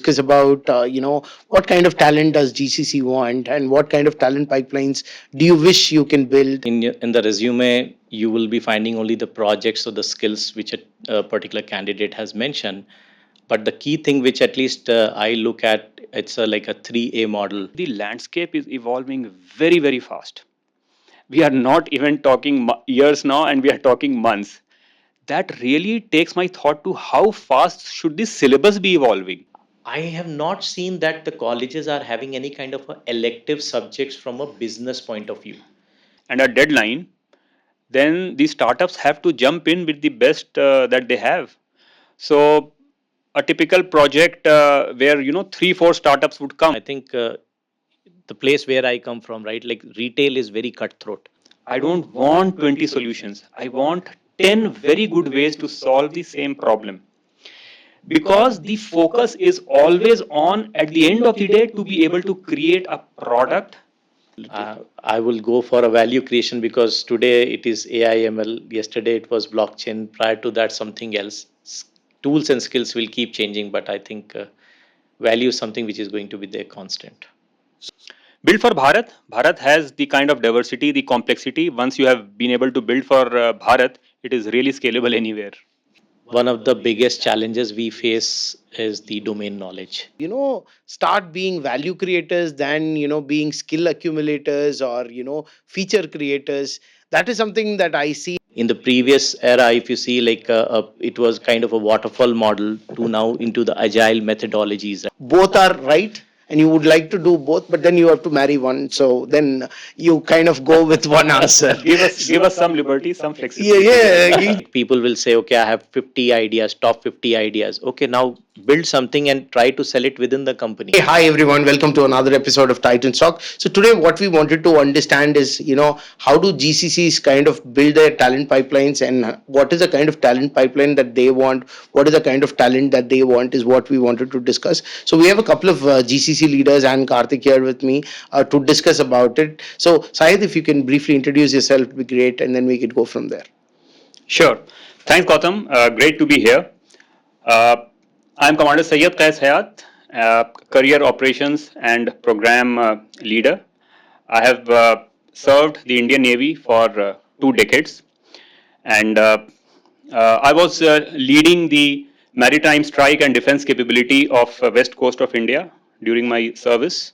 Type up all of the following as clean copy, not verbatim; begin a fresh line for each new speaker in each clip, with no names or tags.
discuss about, what kind of talent does GCC want and what kind of talent pipelines do you wish you can build?
In the resume, you will be finding only the projects or the skills which a particular candidate has mentioned. But the key thing which at least I look at, it's like a 3A model.
The landscape is evolving very, very fast. We are not even talking years now, and we are talking months. That really takes my thought to how fast should this syllabus be evolving.
I have not seen that the colleges are having any kind of elective subjects from a business point of view.
And a deadline, then the startups have to jump in with the best that they have. So a typical project where 3-4 startups would come.
I think the place where I come from, right, like retail is very cutthroat.
I don't want 20 solutions. I want 10 very good ways to solve the same problem. Because the focus is always on, at the end of the day, to be able to create a product.
I will go for a value creation because today it is AI ML, yesterday it was blockchain, prior to that something else. Tools and skills will keep changing, but I think value is something which is going to be there constant.
Build for Bharat. Bharat has the kind of diversity, the complexity. Once you have been able to build for Bharat, it is really scalable anywhere.
One of the biggest challenges we face is the domain knowledge.
Start being value creators than, being skill accumulators or, feature creators. That is something that I see.
In the previous era, if you see, like it was kind of a waterfall model to now into the agile methodologies.
Both are right, and you would like to do both, but then you have to marry one. So then you kind of go with one answer.
Give us some liberty, some flexibility.
Yeah.
People will say, okay, I have 50 ideas, top 50 ideas. Okay, now build something and try to sell it within the company.
Hey, hi everyone, welcome to another episode of Titan Talk. So today what we wanted to understand is, how do GCCs kind of build their talent pipelines, and what is the kind of talent pipeline that they want, what is the kind of talent that they want is what we wanted to discuss. So we have a couple of GCC leaders and Karthik here with me to discuss about it. So Syed, if you can briefly introduce yourself, it'd be great, and then we could go from there.
Sure. Thanks, Gautam. Great to be here. I'm Commander Syed Qais Hayat, Career Operations and Program Leader. I have served the Indian Navy for 2 decades, and I was leading the maritime strike and defense capability of West Coast of India during my service.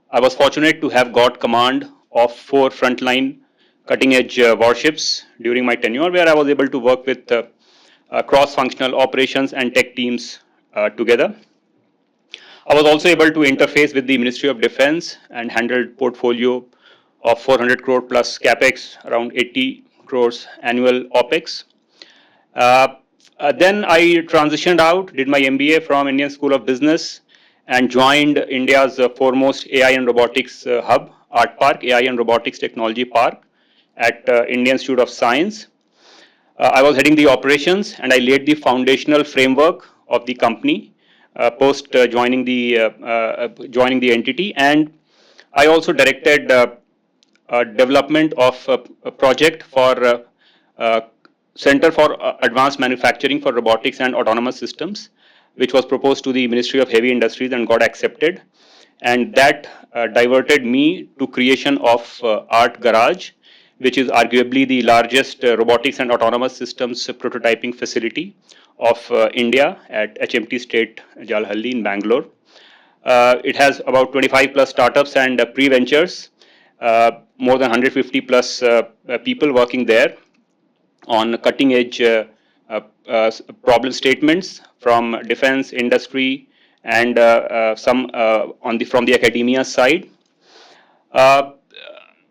I was fortunate to have got command of 4 frontline cutting-edge warships during my tenure, where I was able to work with cross-functional operations and tech teams together. I was also able to interface with the Ministry of Defense and handled portfolio of 400 crore plus capex, around 80 crores annual opex. Then I transitioned out, did my MBA from Indian School of Business, and joined India's foremost AI and robotics hub, Art Park, AI and Robotics Technology Park at Indian Institute of Science. I was heading the operations, and I laid the foundational framework of the company post joining the entity, and I also directed development of a project for Center for Advanced Manufacturing for Robotics and Autonomous Systems, which was proposed to the Ministry of Heavy Industries and got accepted. And that diverted me to creation of Art Garage, which is arguably the largest robotics and autonomous systems prototyping facility of India at HMT State Jalhalli in Bangalore. It has about 25 plus startups and pre-ventures, more than 150 plus people working there on cutting edge problem statements from defense, industry, and some from the academia side.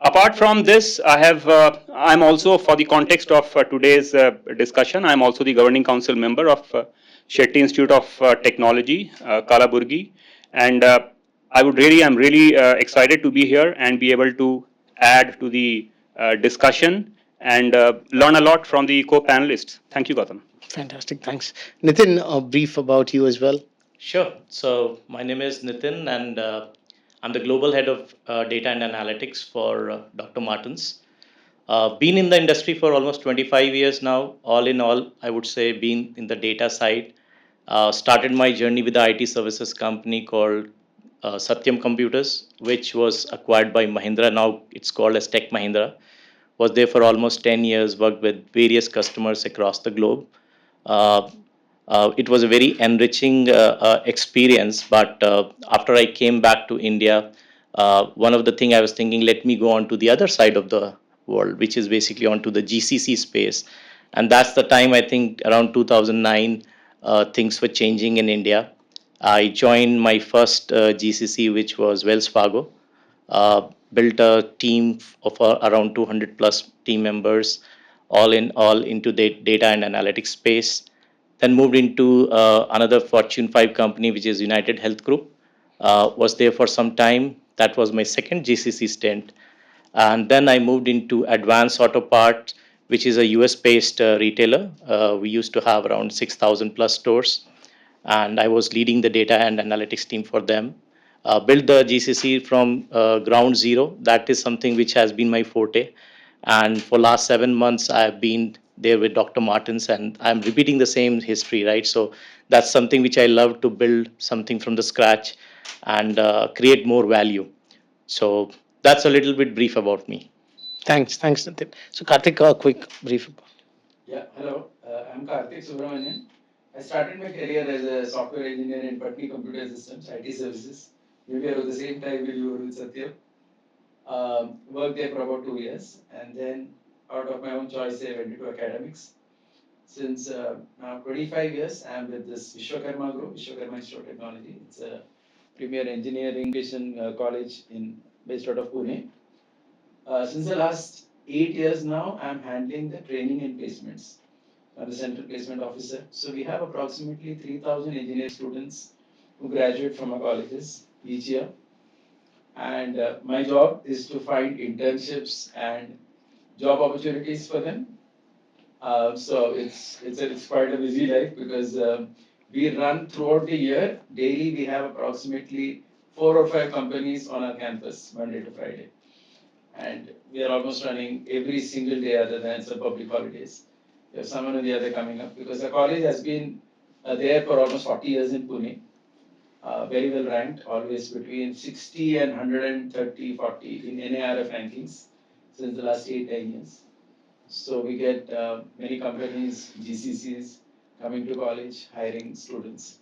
Apart from this, I'm also, for the context of today's discussion, I'm also the governing council member of Shetty Institute of Technology, Kalaburgi, and I'm really excited to be here and be able to add to the discussion and learn a lot from the co-panelists. Thank you, Gautam.
Fantastic, thanks. Nitin, a brief about you as well.
Sure. So my name is Nitin, and I'm the global head of data and analytics for Dr. Martens. Been in the industry for almost 25 years now. All in all, I would say been in the data side Started my journey with the IT services company called Satyam Computers, which was acquired by Mahindra. Now it's called as Tech Mahindra. Was there for almost 10 years, worked with various customers across the globe. Uh, it was a very enriching experience, but after I came back to India, one of the things I was thinking, let me go on to the other side of the world, which is basically onto the GCC space. And that's the time, I think around 2009, things were changing in India. I joined my first GCC, which was Wells Fargo. Built a team of around 200 plus team members, all into the data and analytics space. Then moved into another Fortune 5 company, which is United Health Group. Was there for some time. That was my second GCC stint. And then I moved into Advanced Auto Parts, which is a US based retailer. We used to have around 6,000 plus stores, and I was leading the data and analytics team for them. Built the GCC from ground zero. That is something which has been my forte. And for last 7 months, I have been there with Dr. Martins, and I'm repeating the same history, right? So that's something which I love to build something from the scratch and create more value. So that's a little bit brief about me.
Thanks, Nitin. So, Karthik, a quick brief.
Yeah, hello. I'm Karthik Subramanian. I started my career as a software engineer in Patni Computer Systems, IT services. Maybe around the same time when you were with Satyam. Worked there for about 2 years, and then out of my own choice, I went into academics. Since now 25 years, I'm with this Vishwakarma Group, Vishwakarma Institute of Technology. It's a premier engineering education college based out of Pune. Since the last 8 years now, I'm handling the training and placements. I'm the central placement officer. So we have approximately 3,000 engineering students who graduate from our colleges each year. And my job is to find internships and job opportunities for them. So it's quite a busy life because we run throughout the year. Daily we have approximately 4 or 5 companies on our campus, Monday to Friday. And we are almost running every single day other than some public holidays. We have someone or the other coming up because the college has been there for almost 40 years in Pune. Very well ranked, always between 60 and 130, 40 in NARF rankings since the last 8, 9 years. So we get many companies, GCCs coming to college, hiring students.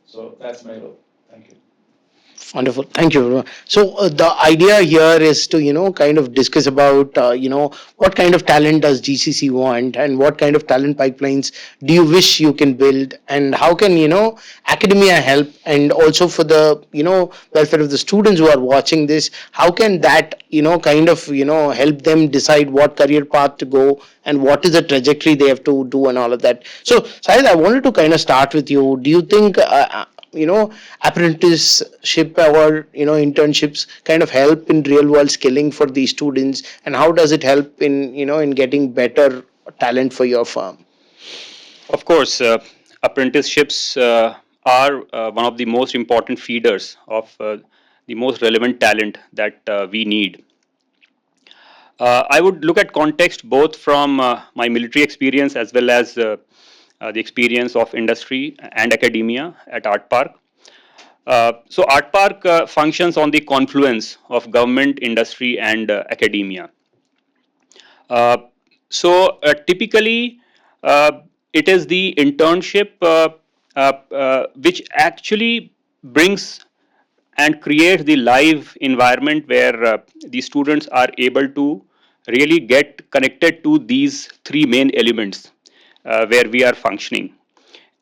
So that's my role. Thank you.
Wonderful. Thank you. So the idea here is to, kind of discuss about, what kind of talent does GCC want and what kind of talent pipelines do you wish you can build and how can, academia help, and also for the, welfare of the students who are watching this, how can that, kind of, help them decide what career path to go and what is the trajectory they have to do and all of that. So, Sahid, I wanted to kind of start with you. Do you think apprenticeship or internships kind of help in real world skilling for these students, and how does it help in in getting better talent for your firm?
Of course, apprenticeships are one of the most important feeders of the most relevant talent that we need. I would look at context both from my military experience as well as the experience of industry and academia at Art Park. So Art Park functions on the confluence of government, industry, and academia. Uh, Typically, uh, it is the internship which actually brings and creates the live environment where the students are able to really get connected to these three main elements where we are functioning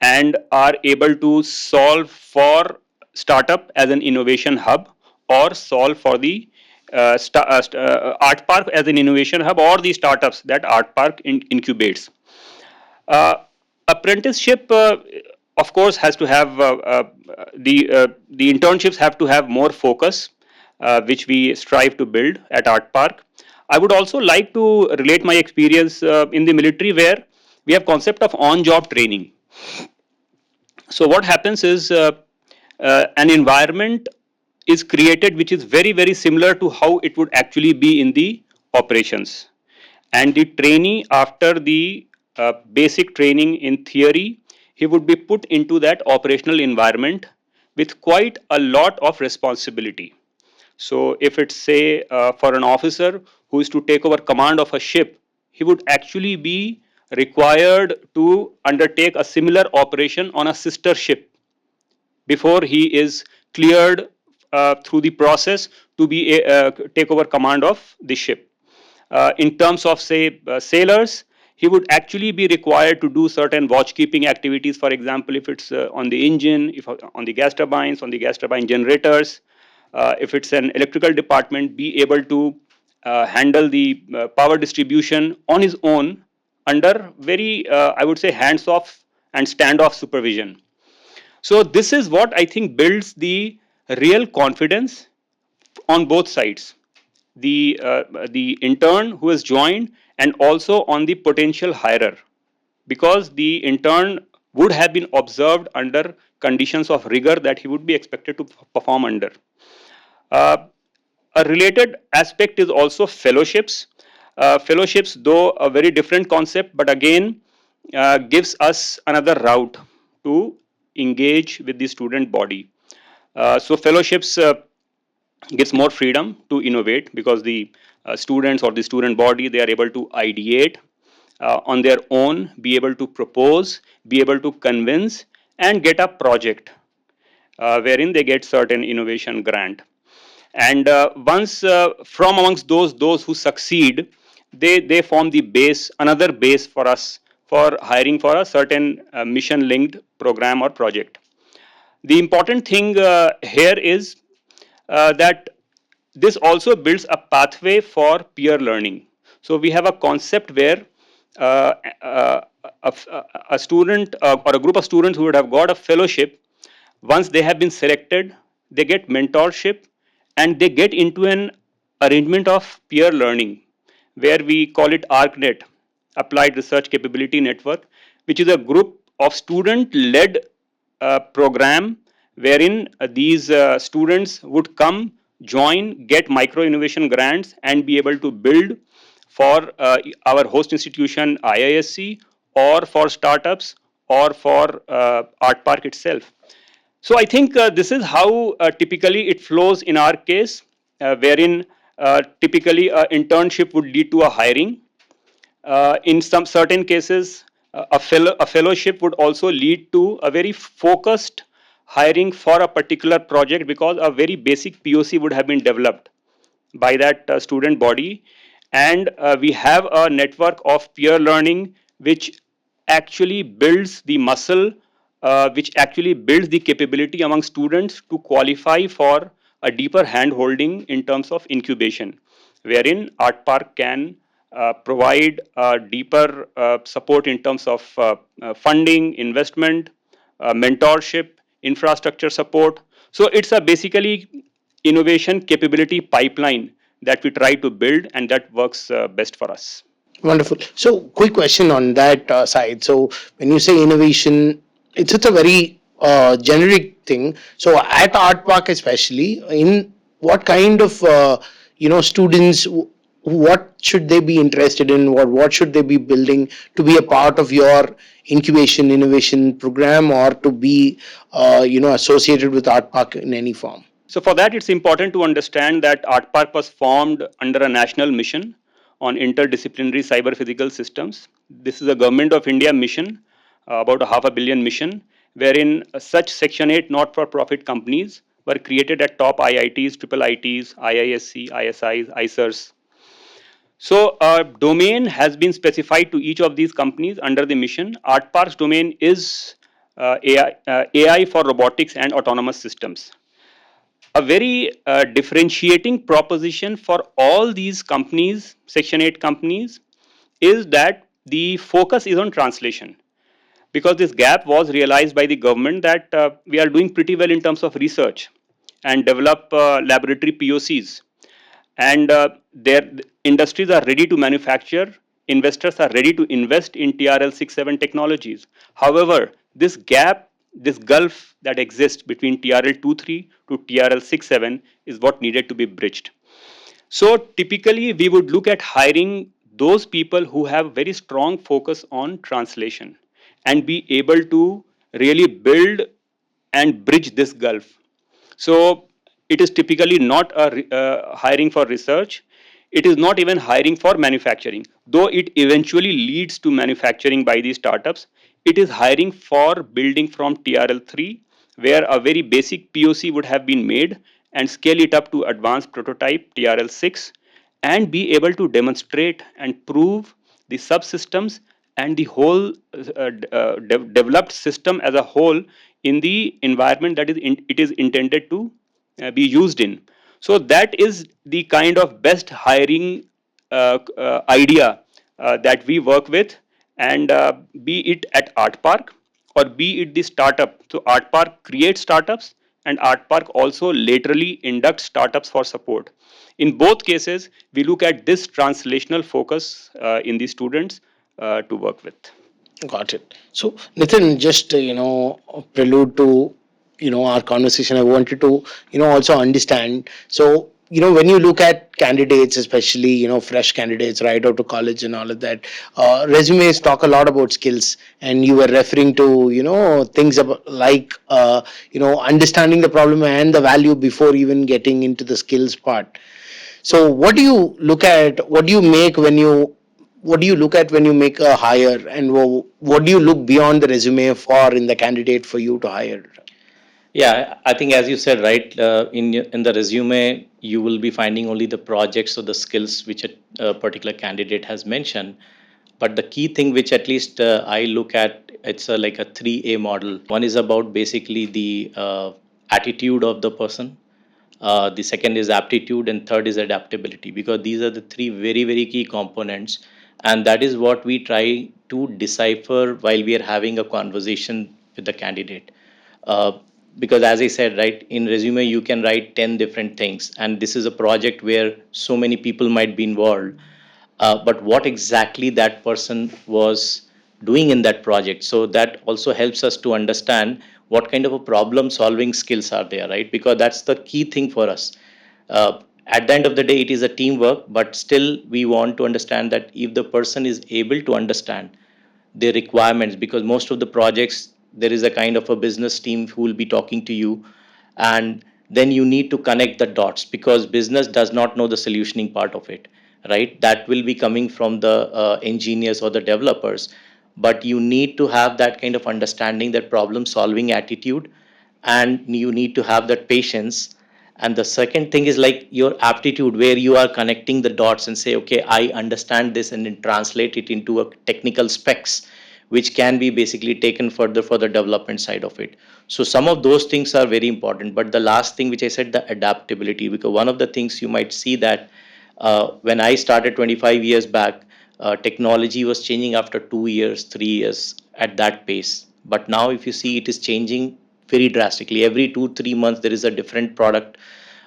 and are able to solve for startup as an innovation hub or solve for the art park as an innovation hub or the startups that art park incubates. uh, Apprenticeship, of course, has to have the internships have to have more focus, which we strive to build at Art Park. I would also like to relate my experience in the military, where we have concept of on-job training. So what happens is an environment is created which is very similar to how it would actually be in the operations, and the trainee after the basic training in theory, he would be put into that operational environment with quite a lot of responsibility. So if it's say for an officer who is to take over command of a ship, he would actually be required to undertake a similar operation on a sister ship before he is cleared through the process to be take over command of the ship. In terms of say sailors, he would actually be required to do certain watchkeeping activities. For example, if it's on the engine, if on the gas turbines, on the gas turbine generators, if it's an electrical department, be able to handle the power distribution on his own under very, I would say, hands-off and standoff supervision. So this is what I think builds the real confidence on both sides, the intern who has joined and also on the potential hirer, because the intern would have been observed under conditions of rigor that he would be expected to perform under. Uh, a related aspect is also fellowships. Fellowships, though a very different concept, but again gives us another route to engage with the student body. So fellowships gives more freedom to innovate, because the students or the student body, they are able to ideate on their own, be able to propose, be able to convince, and get a project wherein they get certain innovation grant. And once from amongst those who succeed, they form the base, another base for us for hiring for a certain mission linked program or project. The important thing here is that this also builds a pathway for peer learning. So we have a concept where uh, uh, a student or a group of students who would have got a fellowship, once they have been selected, they get mentorship and they get into an arrangement of peer learning, where we call it ARCNet, Applied Research Capability Network, which is a group of student-led program wherein these students would come, join, get micro innovation grants, and be able to build for our host institution IISc, or for startups, or for Art Park itself. So I think this is how typically it flows in our case, wherein typically internship would lead to a hiring. In some certain cases, a fellowship would also lead to a very focused hiring for a particular project, because a very basic POC would have been developed by that student body, and we have a network of peer learning which actually builds the muscle, which actually builds the capability among students to qualify for a deeper hand holding in terms of incubation, wherein Art Park can provide deeper support in terms of funding, investment, mentorship, infrastructure support. So it's a basically innovation capability pipeline that we try to build, and that works best for us.
Wonderful. So, quick question on that side. So, when you say innovation, it's such a very generic thing. So, at Art Park, especially, in what kind of students, what should they be interested in? What should they be building to be a part of your incubation innovation program, or to be associated with Art Park in any form?
So for that, it's important to understand that Art Park was formed under a national mission on interdisciplinary cyber physical systems. This is a Government of India mission, about a $500 million mission, wherein such Section 8 not-for-profit companies were created at top IITs, triple ITs, IISc, ISIs, ICERs. So a domain has been specified to each of these companies under the mission. Art Park's domain is AI for robotics and autonomous systems. A very differentiating proposition for all these companies, Section 8 companies, is that the focus is on translation, because this gap was realized by the government that we are doing pretty well in terms of research and develop laboratory POCs, and their industries are ready to manufacture, investors are ready to invest in TRL 67 technologies. However, this gap, this gulf that exists between TRL 23 to TRL 67 is what needed to be bridged. So typically we would look at hiring those people who have very strong focus on translation and be able to really build and bridge this gulf. So it is typically not hiring for research. It is not even hiring for manufacturing, though it eventually leads to manufacturing by these startups. It is hiring for building from TRL3, where a very basic POC would have been made, and scale it up to advanced prototype TRL6, and be able to demonstrate and prove the subsystems and the whole developed system as a whole in the environment that it is intended to be used in. So that is the kind of best hiring idea that we work with, and be it at Art Park or be it the startup. So Art Park creates startups, and Art Park also laterally inducts startups for support. In both cases, we look at this translational focus in the students to work with.
Got it. So, Nitin, just prelude to our conversation. I wanted to also understand. So, when you look at candidates, especially fresh candidates right out of college and all of that, resumes talk a lot about skills, and you were referring to things about like understanding the problem and the value before even getting into the skills part. So, what do you look at? What do you look at when you make a hire, and what do you look beyond the resume for in the candidate for you to hire?
Yeah, I think as you said, right, in the resume, you will be finding only the projects or the skills which a particular candidate has mentioned. But the key thing, which at least I look at, it's like a 3A model. One is about basically the attitude of the person. The second is aptitude, and third is adaptability, because these are the three very, very key components. And that is what we try to decipher while we are having a conversation with the candidate. Uh, because as I said, right, in resume, you can write 10 different things. And this is a project where so many people might be involved. But what exactly that person was doing in that project. So that also helps us to understand what kind of a problem solving skills are there, right? Because that's the key thing for us. At the end of the day, it is a teamwork, but still we want to understand that if the person is able to understand their requirements, because most of the projects, there is a kind of a business team who will be talking to you, and then you need to connect the dots, because business does not know the solutioning part of it, right? That will be coming from the engineers or the developers, but you need to have that kind of understanding, that problem solving attitude, and you need to have that patience. And the second thing is like your aptitude, where you are connecting the dots and say, okay, I understand this, and then translate it into a technical specs which can be basically taken further for the development side of it. So some of those things are very important. But the last thing which I said, the adaptability, because one of the things you might see that when I started 25 years back, technology was changing after 2 years, 3 years at that pace. But now, if you see, it is changing very drastically. Every 2 3 months, there is a different product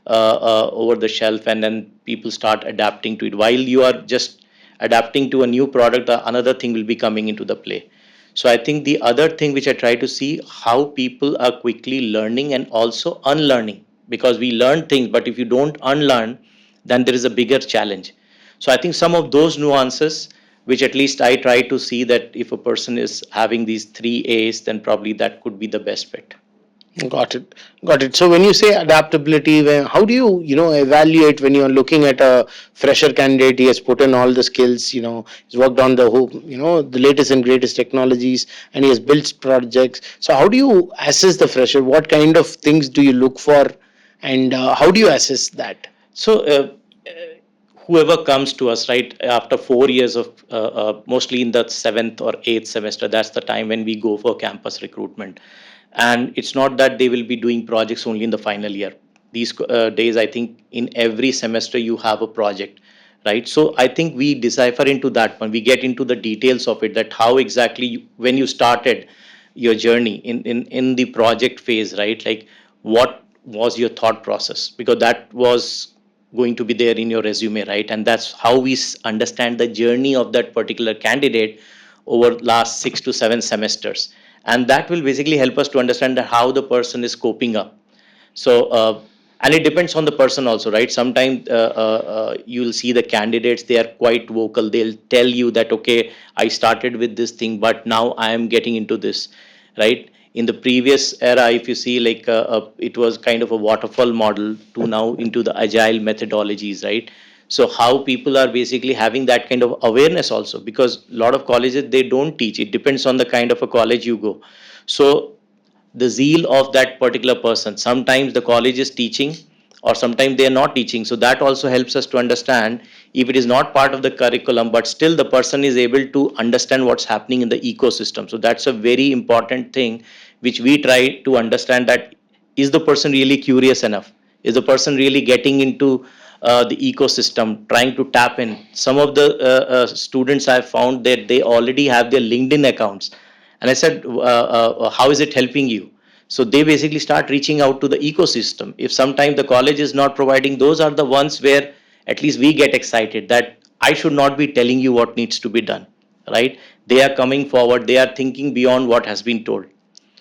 over the shelf, and then people start adapting to it. While you are just adapting to a new product, another thing will be coming into the play. So I think the other thing which I try to see, how people are quickly learning and also unlearning, because we learn things, but if you don't unlearn, then there is a bigger challenge. So I think some of those nuances, which at least I try to see, that if a person is having these 3 A's, then probably that could be the best fit.
Got it. Got it. So when you say adaptability, how do you, evaluate when you're looking at a fresher candidate? He has put in all the skills, he's worked on the whole, the latest and greatest technologies, and he has built projects. So how do you assess the fresher? What kind of things do you look for, and how do you assess that?
So whoever comes to us, right, after 4 years of mostly in the seventh or eighth semester, that's the time when we go for campus recruitment. And it's not that they will be doing projects only in the final year. These days, I think in every semester you have a project, right? So I think we decipher into that one. We get into the details of it, that how exactly when you started your journey in the project phase, right? Like, what was your thought process? Because that was going to be there in your resume, right? And that's how we understand the journey of that particular candidate over last 6 to 7 semesters. And that will basically help us to understand that how the person is coping up. So and it depends on the person also, right? Sometimes you'll see the candidates, they are quite vocal. They'll tell you that, okay, I started with this thing, but now I am getting into this, right? In the previous era, if you see, like it was kind of a waterfall model to now into the agile methodologies, right? So how people are basically having that kind of awareness also, because a lot of colleges, they don't teach. It depends on the kind of a college you go. So the zeal of that particular person, sometimes the college is teaching or sometimes they are not teaching, so that also helps us to understand if it is not part of the curriculum, but still the person is able to understand what's happening in the ecosystem. So that's a very important thing which we try to understand, that is the person really curious enough, is the person really getting into the ecosystem, trying to tap in. Some of the students I found that they already have their LinkedIn accounts, and I said, how is it helping you? So they basically start reaching out to the ecosystem. If sometimes the college is not providing, those are the ones where at least we get excited that I should not be telling you what needs to be done, right? They are coming forward, they are thinking beyond what has been told.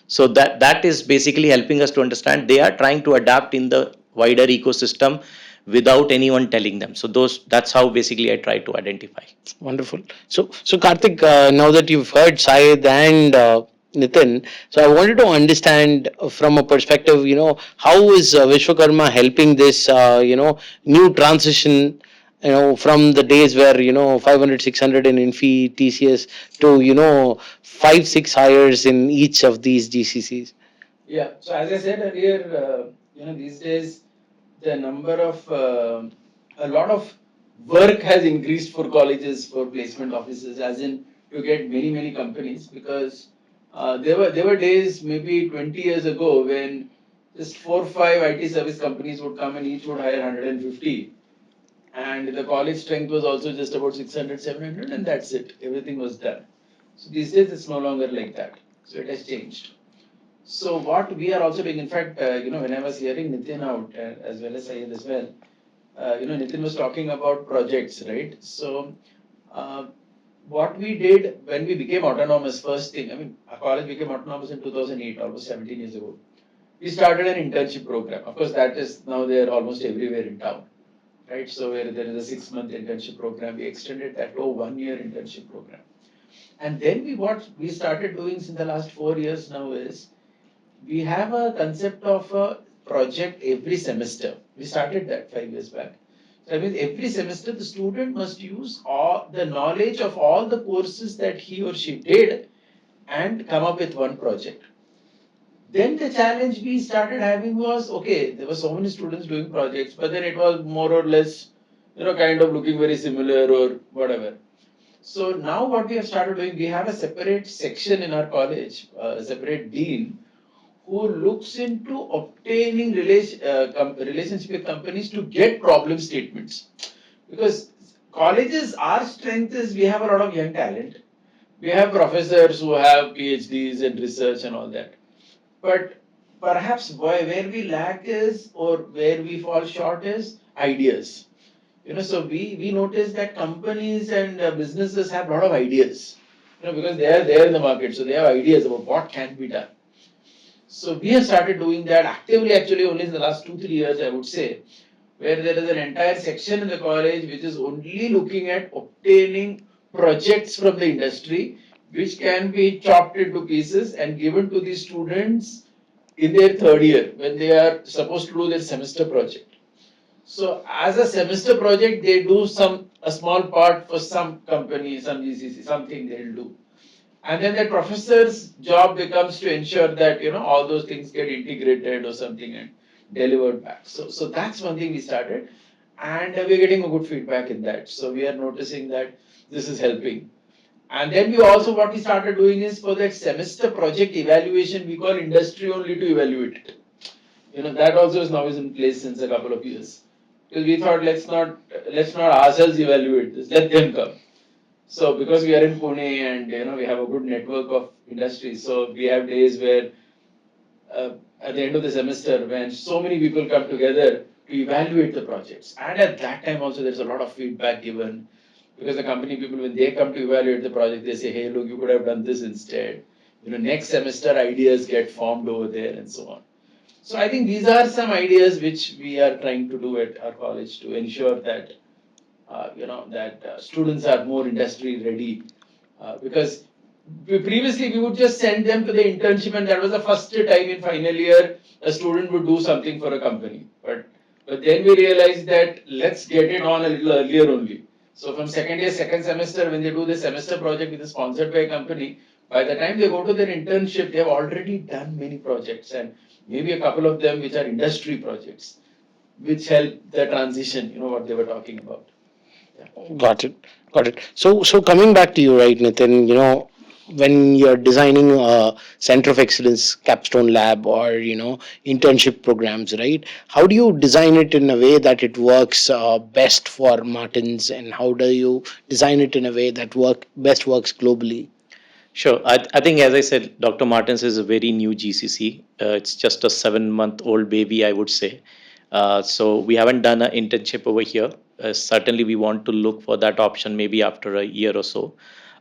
So that is basically helping us to understand they are trying to adapt in the wider ecosystem without anyone telling them. So that's how basically I try to identify.
Wonderful. So Karthik, now that you've heard Syed and Nitin, so I wanted to understand from a perspective, how is Vishwakarma helping this, new transition, from the days where, 500, 600 in Infi, TCS to, 5, 6 hires in each of these GCCs.
Yeah. So as I said earlier, these days the number of a lot of work has increased for colleges, for placement offices, as in to get many companies, because there were days maybe 20 years ago when just 4 or 5 IT service companies would come and each would hire 150, and the college strength was also just about 600, 700, and that's it. Everything was done. So these days it's no longer like that. So it has changed. So what we are also doing, in fact, when I was hearing Nitin out, as well as Syed as well, Nitin was talking about projects, right? So uh, what we did when we became autonomous, first thing, I mean, our college became autonomous in 2008, almost 17 years ago. We started an internship program. Of course, that is now there almost everywhere in town, right? So where there is a 6 month internship program, we extended that to a 1 year internship program. And then what we started doing in the last 4 years now is we have a concept of a project every semester. We started that 5 years back. So that means every semester the student must use all the knowledge of all the courses that he or she did and come up with one project. Then the challenge we started having was, okay, there were so many students doing projects, but then it was more or less, kind of looking very similar or whatever. So now what we have started doing, we have a separate section in our college, a separate dean, who looks into obtaining relationship with companies to get problem statements. Because colleges, our strength is we have a lot of young talent. We have professors who have PhDs in research and all that. But perhaps where we lack is, or where we fall short is ideas. So we notice that companies and businesses have a lot of ideas. Because they are there in the market, so they have ideas about what can be done. So we have started doing that actively, actually only in the last 2, 3 years, I would say, where there is an entire section in the college which is only looking at obtaining projects from the industry, which can be chopped into pieces and given to the students in their third year when they are supposed to do their semester project. So as a semester project, they do a small part for some company, some GCC, something they'll do. And then the professor's job becomes to ensure that all those things get integrated or something and delivered back. So that's one thing we started, and we're getting a good feedback in that. So we are noticing that this is helping. And then we also, what we started doing is, for that semester project evaluation, we call industry only to evaluate it. That also is now in place since a couple of years, because we thought, let's not ourselves evaluate this, let them come. So because we are in Pune and we have a good network of industries, so we have days where at the end of the semester, when so many people come together to evaluate the projects, and at that time also there's a lot of feedback given, because the company people, when they come to evaluate the project, they say, hey, look, you could have done this instead. Next semester ideas get formed over there and so on. So I think these are some ideas which we are trying to do at our college to ensure that students are more industry ready, because Previously we would just send them to the internship, and that was the first time in final year a student would do something for a company. But then we realized that let's get it on a little earlier only. So from second year, second semester, when they do the semester project which is sponsored by a company, by the time they go to their internship, they have already done many projects, and maybe a couple of them which are industry projects, which help the transition, what they were talking about.
Got it. Got it. So coming back to you, right, Nitin, when you're designing a center of excellence, Capstone Lab, or, internship programs, right? How do you design it in a way that it works best for Martins, and how do you design it in a way that works globally?
Sure. I think, as I said, Dr. Martens is a very new GCC. It's just a 7 month old baby, I would say. So we haven't done an internship over here. Certainly, we want to look for that option maybe after a year or so.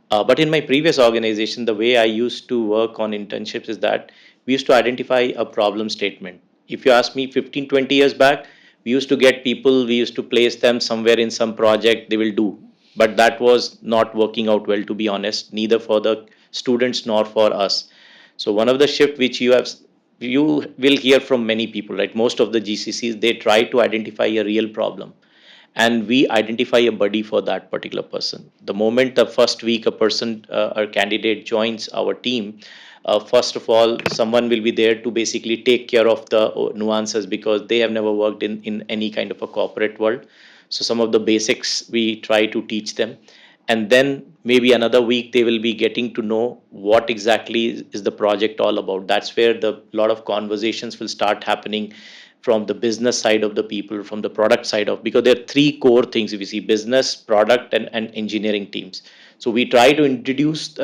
But in my previous organization, the way I used to work on internships is that we used to identify a problem statement. If you ask me 15, 20 years back, we used to get people, we used to place them somewhere in some project they will do. But that was not working out well, to be honest, neither for the students nor for us. So one of the shift which you will hear from many people, right? Most of the GCCs, they try to identify a real problem, and we identify a buddy for that particular person. The moment the first week a person or candidate joins our team, first of all, someone will be there to basically take care of the nuances, because they have never worked in any kind of a corporate world. So some of the basics we try to teach them, and then maybe another week they will be getting to know what exactly is the project all about. That's where the lot of conversations will start happening from the business side of the people, from the product side of, because there are three core things if you see: business, product, and engineering teams. So we try to introduce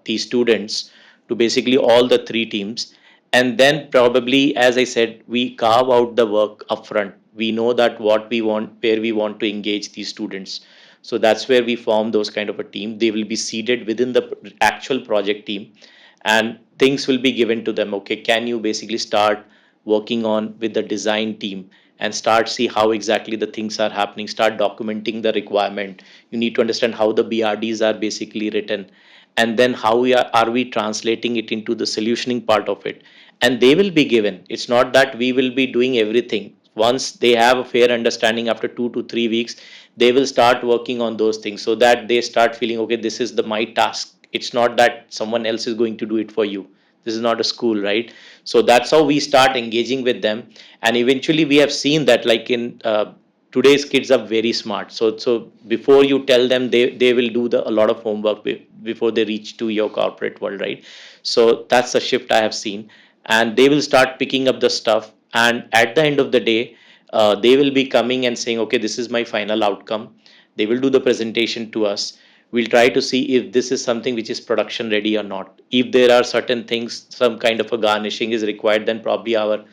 these students to basically all the three teams, and then probably, as I said, we carve out the work upfront. We know that what we want, where we want to engage these students. So that's where we form those kind of a team. They will be seated within the actual project team, and things will be given to them. Okay, can you basically start working on with the design team and start see how exactly the things are happening, start documenting the requirement. You need to understand how the BRDs are basically written, and then how are we translating it into the solutioning part of it. And they will be given, it's not that we will be doing everything. Once they have a fair understanding, after 2 to 3 weeks, they will start working on those things, so that they start feeling, okay, this is the my task. It's not that someone else is going to do it for you. This is not a school, right? So that's how we start engaging with them. And eventually we have seen that, like in today's kids are very smart. So before you tell them, they will do a lot of homework before they reach to your corporate world, right? So that's the shift I have seen. And they will start picking up the stuff, and at the end of the day, they will be coming and saying, okay, this is my final outcome. They will do the presentation to us. We'll try to see if this is something which is production ready or not. If there are certain things, some kind of a garnishing is required, then probably our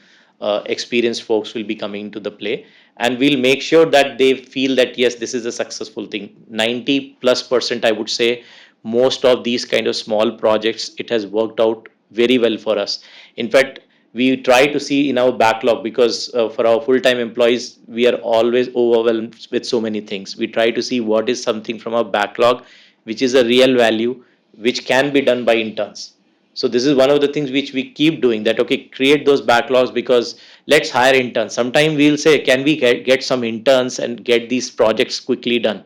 experienced folks will be coming into the play, and we'll make sure that they feel that yes, this is a successful thing. 90+% I would say, most of these kind of small projects, it has worked out very well for us. In fact, we try to see in our backlog, because for our full-time employees, we are always overwhelmed with so many things. We try to see what is something from our backlog which is a real value, which can be done by interns. So this is one of the things which we keep doing, that okay, create those backlogs, because let's hire interns. Sometimes we'll say, can we get some interns and get these projects quickly done?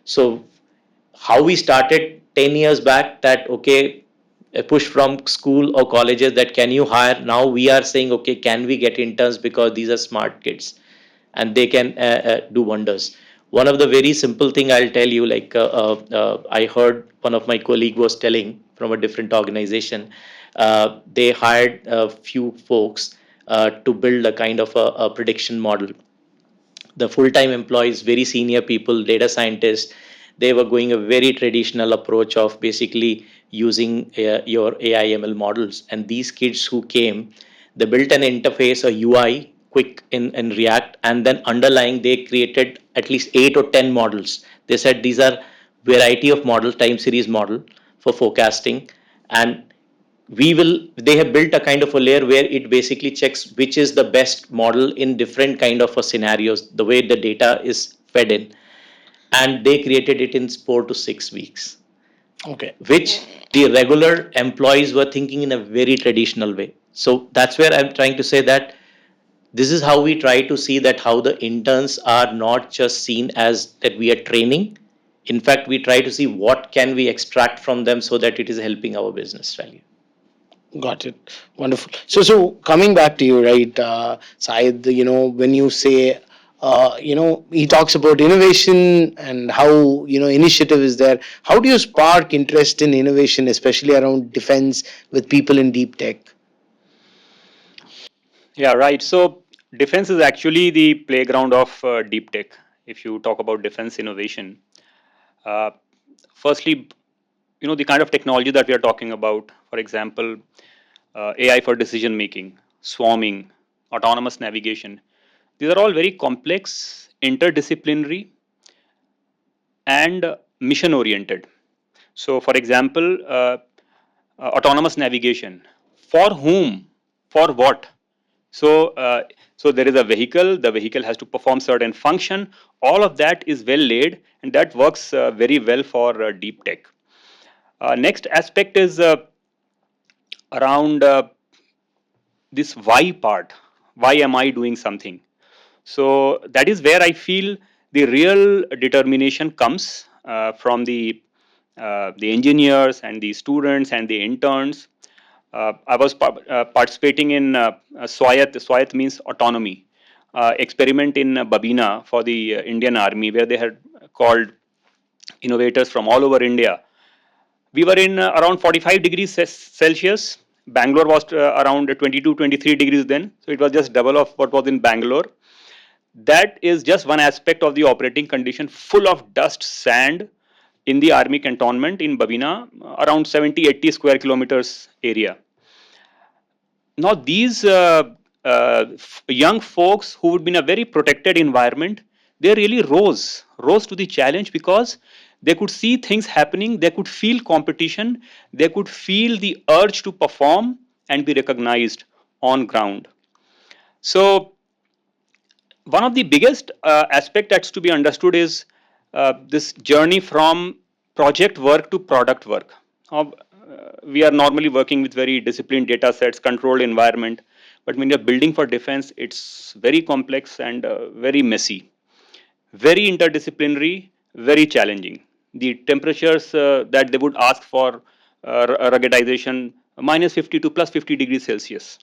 So how we started 10 years back, that okay, a push from school or colleges that can you hire, now we are saying, okay, can we get interns, because these are smart kids and they can do wonders. One of the very simple thing I'll tell you, like I heard one of my colleague was telling from a different organization. They hired a few folks to build a kind of a prediction model. The full-time employees, very senior people, data scientists, they were going a very traditional approach of basically using your AI ML models. And these kids who came, they built an interface, a UI, quick in React, and then underlying they created at least 8 or 10 models. They said these are variety of model, time series model for forecasting, and they have built a kind of a layer where it basically checks which is the best model in different kind of a scenarios, the way the data is fed in, and they created it in 4 to 6 weeks,
Okay.
which the regular employees were thinking in a very traditional way. So that's where I'm trying to say that this is how we try to see that how the interns are not just seen as that we are training. In fact, we try to see what can we extract from them so that it is helping our business value.
Got it. Wonderful. So coming back to you, right, Syed, when you say, he talks about innovation and how, initiative is there. How do you spark interest in innovation, especially around defense with people in deep tech?
Yeah, right. So defense is actually the playground of deep tech. If you talk about defense innovation, uh, firstly, the kind of technology that we are talking about, for example, AI for decision making, swarming, autonomous navigation. These are all very complex, interdisciplinary, and mission oriented. So, for example, autonomous navigation. For whom? For what? So, so there is a vehicle. The vehicle has to perform certain function. All of that is well laid, and that works very well for deep tech. Next aspect is around this why part. Why am I doing something? So that is where I feel the real determination comes from the engineers and the students and the interns. I was participating in Swayat. Swayat means autonomy. Experiment in Babina for the Indian Army, where they had called innovators from all over India. We were in around 45 degrees Celsius. Bangalore was around 22, 23 degrees then. So it was just double of what was in Bangalore. That is just one aspect of the operating condition, full of dust, sand in the army cantonment in Babina, around 70, 80 square kilometers area. Now, these young folks who would be in a very protected environment, they really rose to the challenge because they could see things happening, they could feel competition, they could feel the urge to perform and be recognized on ground. So, one of the biggest aspect that's to be understood is this journey from project work to product work. We are normally working with very disciplined data sets, controlled environment, but when you're building for defense, it's very complex and very messy, very interdisciplinary, very challenging. The temperatures that they would ask for ruggedization, minus 50 to plus 50 degrees Celsius.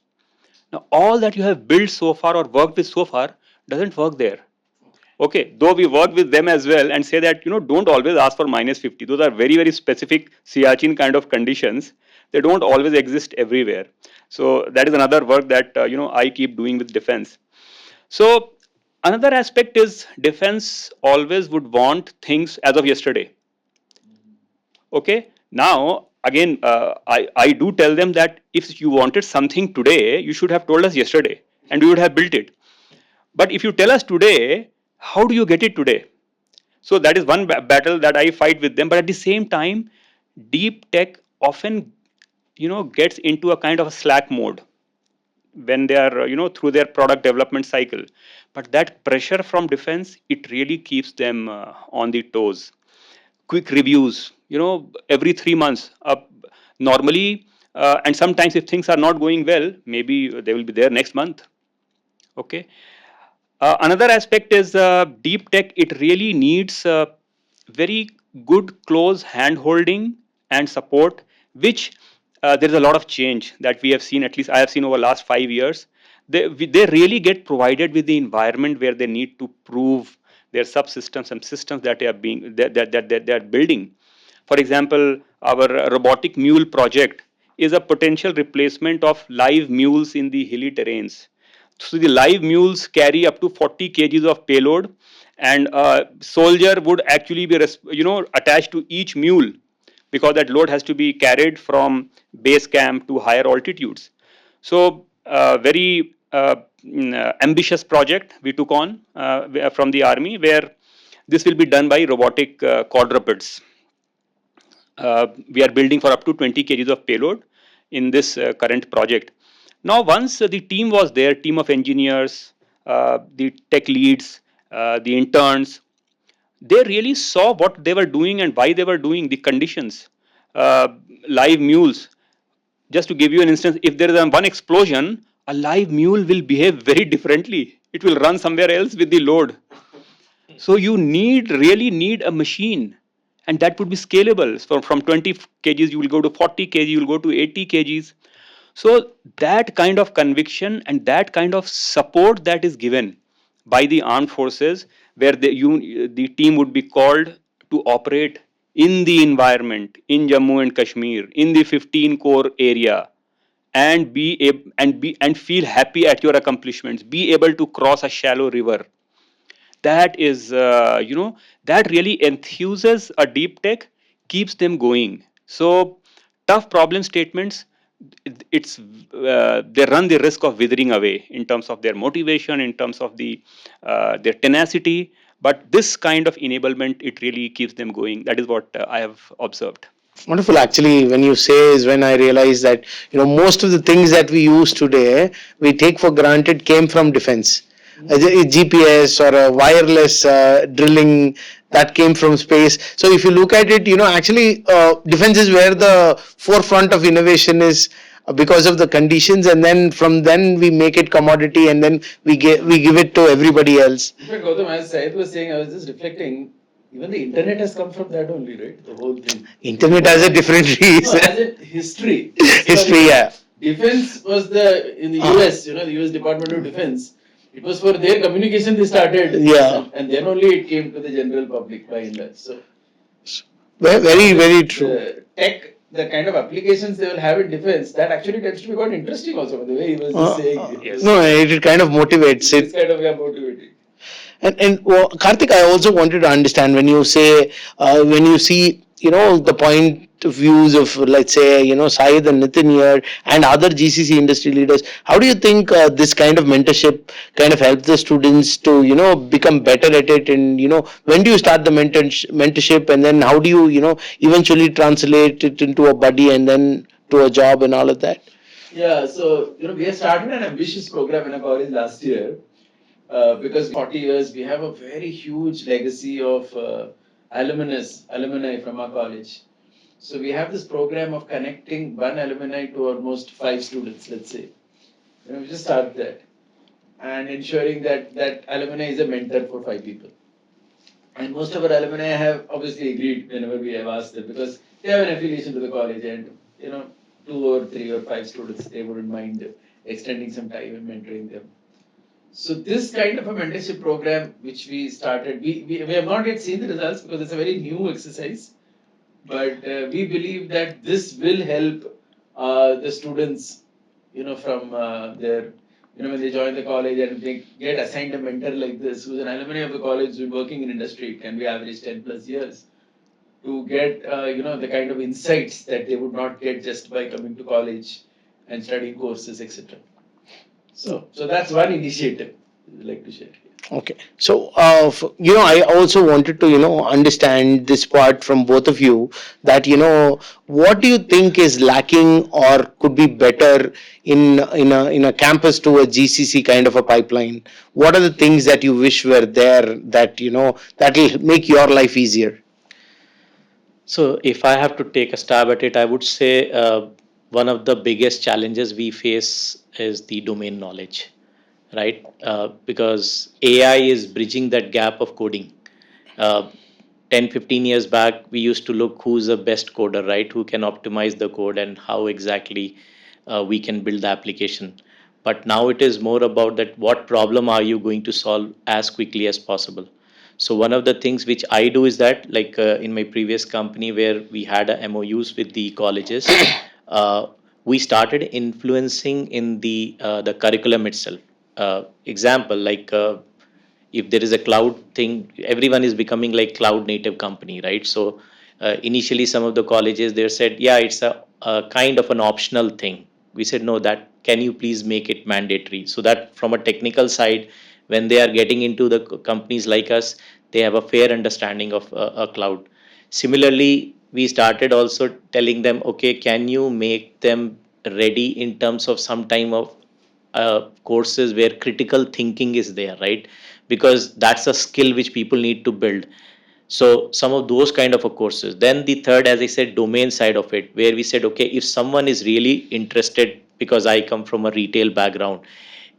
Now, all that you have built so far or worked with so far doesn't work there. Okay, though we work with them as well and say that, don't always ask for minus 50. Those are very, very specific Siachen kind of conditions. They don't always exist everywhere. So that is another work that, I keep doing with defense. So another aspect is defense always would want things as of yesterday. Okay, now again, I do tell them that if you wanted something today, you should have told us yesterday and we would have built it. But if you tell us today, how do you get it today? So that is one battle that I fight with them. But at the same time, deep tech often, gets into a kind of a slack mode when they are, through their product development cycle. But that pressure from defense, it really keeps them on the toes. Quick reviews, every 3 months. Normally, and sometimes if things are not going well, maybe they will be there next month. Okay. Another aspect is deep tech. It really needs very good close hand holding and support, which there is a lot of change that we have seen, at least I have seen over the last 5 years. They really get provided with the environment where they need to prove their subsystems and systems that they are being that they are building. For example, our robotic mule project is a potential replacement of live mules in the hilly terrains. So the live mules carry up to 40 kgs of payload, and a soldier would actually be attached to each mule because that load has to be carried from base camp to higher altitudes. So very ambitious project we took on from the army, where this will be done by robotic quadrupeds. We are building for up to 20 kgs of payload in this current project. Now, once the team was there, team of engineers, the tech leads, the interns, they really saw what they were doing and why they were doing, the conditions. uh, live mules. Just to give you an instance, if there is one explosion, a live mule will behave very differently. It will run somewhere else with the load. So you really need a machine, and that would be scalable. So from 20 kgs, you will go to 40 kg, you will go to 80 kgs. So that kind of conviction and that kind of support that is given by the armed forces, where the team would be called to operate in the environment in Jammu and Kashmir in the 15 core area, and and feel happy at your accomplishments, be able to cross a shallow river. That is, that really enthuses a deep tech, keeps them going. So tough problem statements, it's they run the risk of withering away in terms of their motivation, in terms of their tenacity. But this kind of enablement, it really keeps them going. That is what I have observed.
Wonderful. Actually, when you say is when I realize that most of the things that we use today, we take for granted came from defense. A GPS or a wireless drilling that came from space. So if you look at it, actually, defense is where the forefront of innovation is, because of the conditions, and then from then we make it commodity, and then we give it to everybody else.
In fact, Gautam, as Syed was saying, I was just reflecting, even the internet has come from that only, right? The whole thing.
Internet has a different
No,
reason.
as in history.
History, yeah.
Defense was in the US, the US Department of Defense. It was for their communication they started.
Yeah.
And then only it came to the general public by and large. So
Very, very true.
the tech, the kind of applications they will have in defense, that actually tends to be quite interesting also, the way he was just saying.
Yes.
No, it kind of motivates
It's
it.
kind of motivating.
And well, Karthik, I also wanted to understand when you say, when you see, the point of views of, let's say, Syed and Nitin here and other GCC industry leaders, how do you think this kind of mentorship kind of helps the students to, become better at it? And, when do you start the mentorship, and then how do you, eventually translate it into a buddy and then to a job and all of that?
Yeah, so we have started an ambitious program in our college last year, because 40 years we have a very huge legacy of alumni from our college. So we have this program of connecting one alumni to almost 5 students, let's say. We just start that and ensuring that that alumni is a mentor for 5 people. And most of our alumni have obviously agreed whenever we have asked them, because they have an affiliation to the college, and 2 or 3 or 5 students, they wouldn't mind extending some time and mentoring them. So this kind of a mentorship program which we started, we have not yet seen the results because it's a very new exercise, but we believe that this will help the students, from their, when they join the college and they get assigned a mentor like this, who's an alumni of the college, who's been working in industry, it can be average 10 plus years, to get, the kind of insights that they would not get just by coming to college and studying courses, etc. So that's one initiative we'd like to share.
Okay. So, I also wanted to, understand this part from both of you, that, what do you think is lacking or could be better in a campus to a GCC kind of a pipeline? What are the things that you wish were there that, that will make your life easier?
So, if I have to take a stab at it, I would say one of the biggest challenges we face is the domain knowledge, right? Because AI is bridging that gap of coding. Uh, 10, 15 years back, we used to look who's the best coder, right? Who can optimize the code and how exactly we can build the application. But now it is more about that what problem are you going to solve as quickly as possible. So one of the things which I do is that, like in my previous company where we had a MOUs with the colleges, uh, we started influencing in the curriculum itself. Example, like if there is a cloud thing, everyone is becoming like cloud native company, right? So initially some of the colleges they said, yeah, it's a kind of an optional thing. We said, no, that can you please make it mandatory, so that from a technical side, when they are getting into the companies like us, they have a fair understanding of a cloud. Similarly, we started also telling them, okay, can you make them ready in terms of some time of courses where critical thinking is there, right? Because that's a skill which people need to build. So some of those kind of a courses. Then the third, as I said, domain side of it, where we said, okay, if someone is really interested, because I come from a retail background,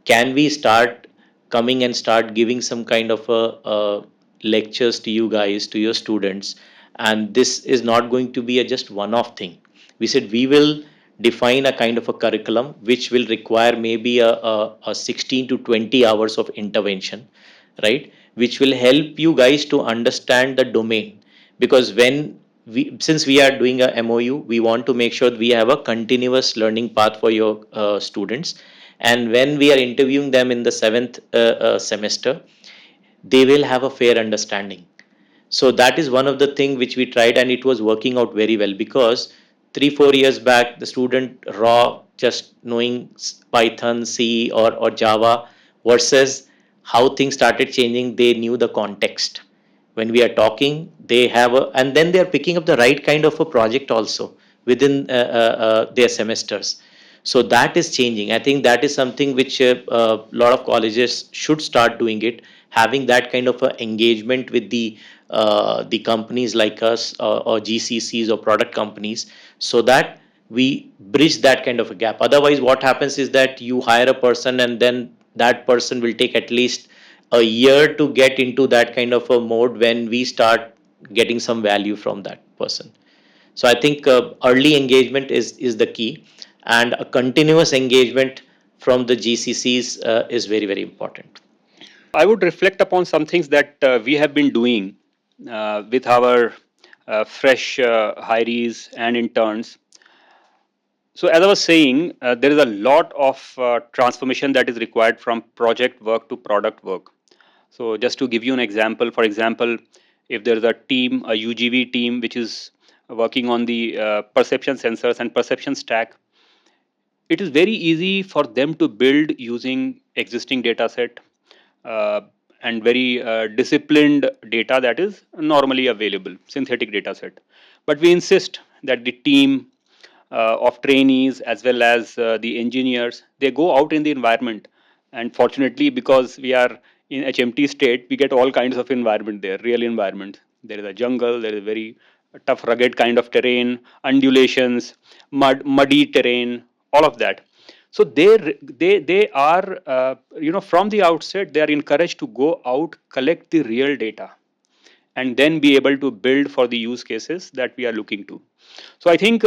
can we start coming and start giving some kind of a lectures to you guys, to your students, and this is not going to be a just one-off thing. We said we will define a kind of a curriculum which will require maybe a 16 to 20 hours of intervention, right, which will help you guys to understand the domain. Because when we, since we are doing a MOU, we want to make sure we have a continuous learning path for your students, and when we are interviewing them in the seventh semester, they will have a fair understanding. So that is one of the thing which we tried, and it was working out very well, because 3 4 years back the student raw just knowing Python, C, or Java, versus how things started changing, they knew the context. When we are talking, they have a, and then they are picking up the right kind of a project also within their semesters. So that is changing. I think that is something which a lot of colleges should start doing it, having that kind of a engagement with the companies like us, or GCCs or product companies, so that we bridge that kind of a gap. Otherwise, what happens is that you hire a person, and then that person will take at least a year to get into that kind of a mode when we start getting some value from that person. So I think early engagement is the key, and a continuous engagement from the GCCs is very very important.
I would reflect upon some things that we have been doing with our fresh hirees and interns. So, as I was saying, there is a lot of transformation that is required from project work to product work. So, just to give you an example, for example, if there is a team, a UGV team, which is working on the perception sensors and perception stack, it is very easy for them to build using existing data set uh, and very disciplined data that is normally available, synthetic data set. But we insist that the team of trainees as well as the engineers, they go out in the environment. And fortunately, because we are in HMT state, we get all kinds of environment there, real environment. There is a jungle, there is a very tough, rugged kind of terrain, undulations, muddy terrain, all of that. So they are from the outset they are encouraged to go out, collect the real data, and then be able to build for the use cases that we are looking to. So I think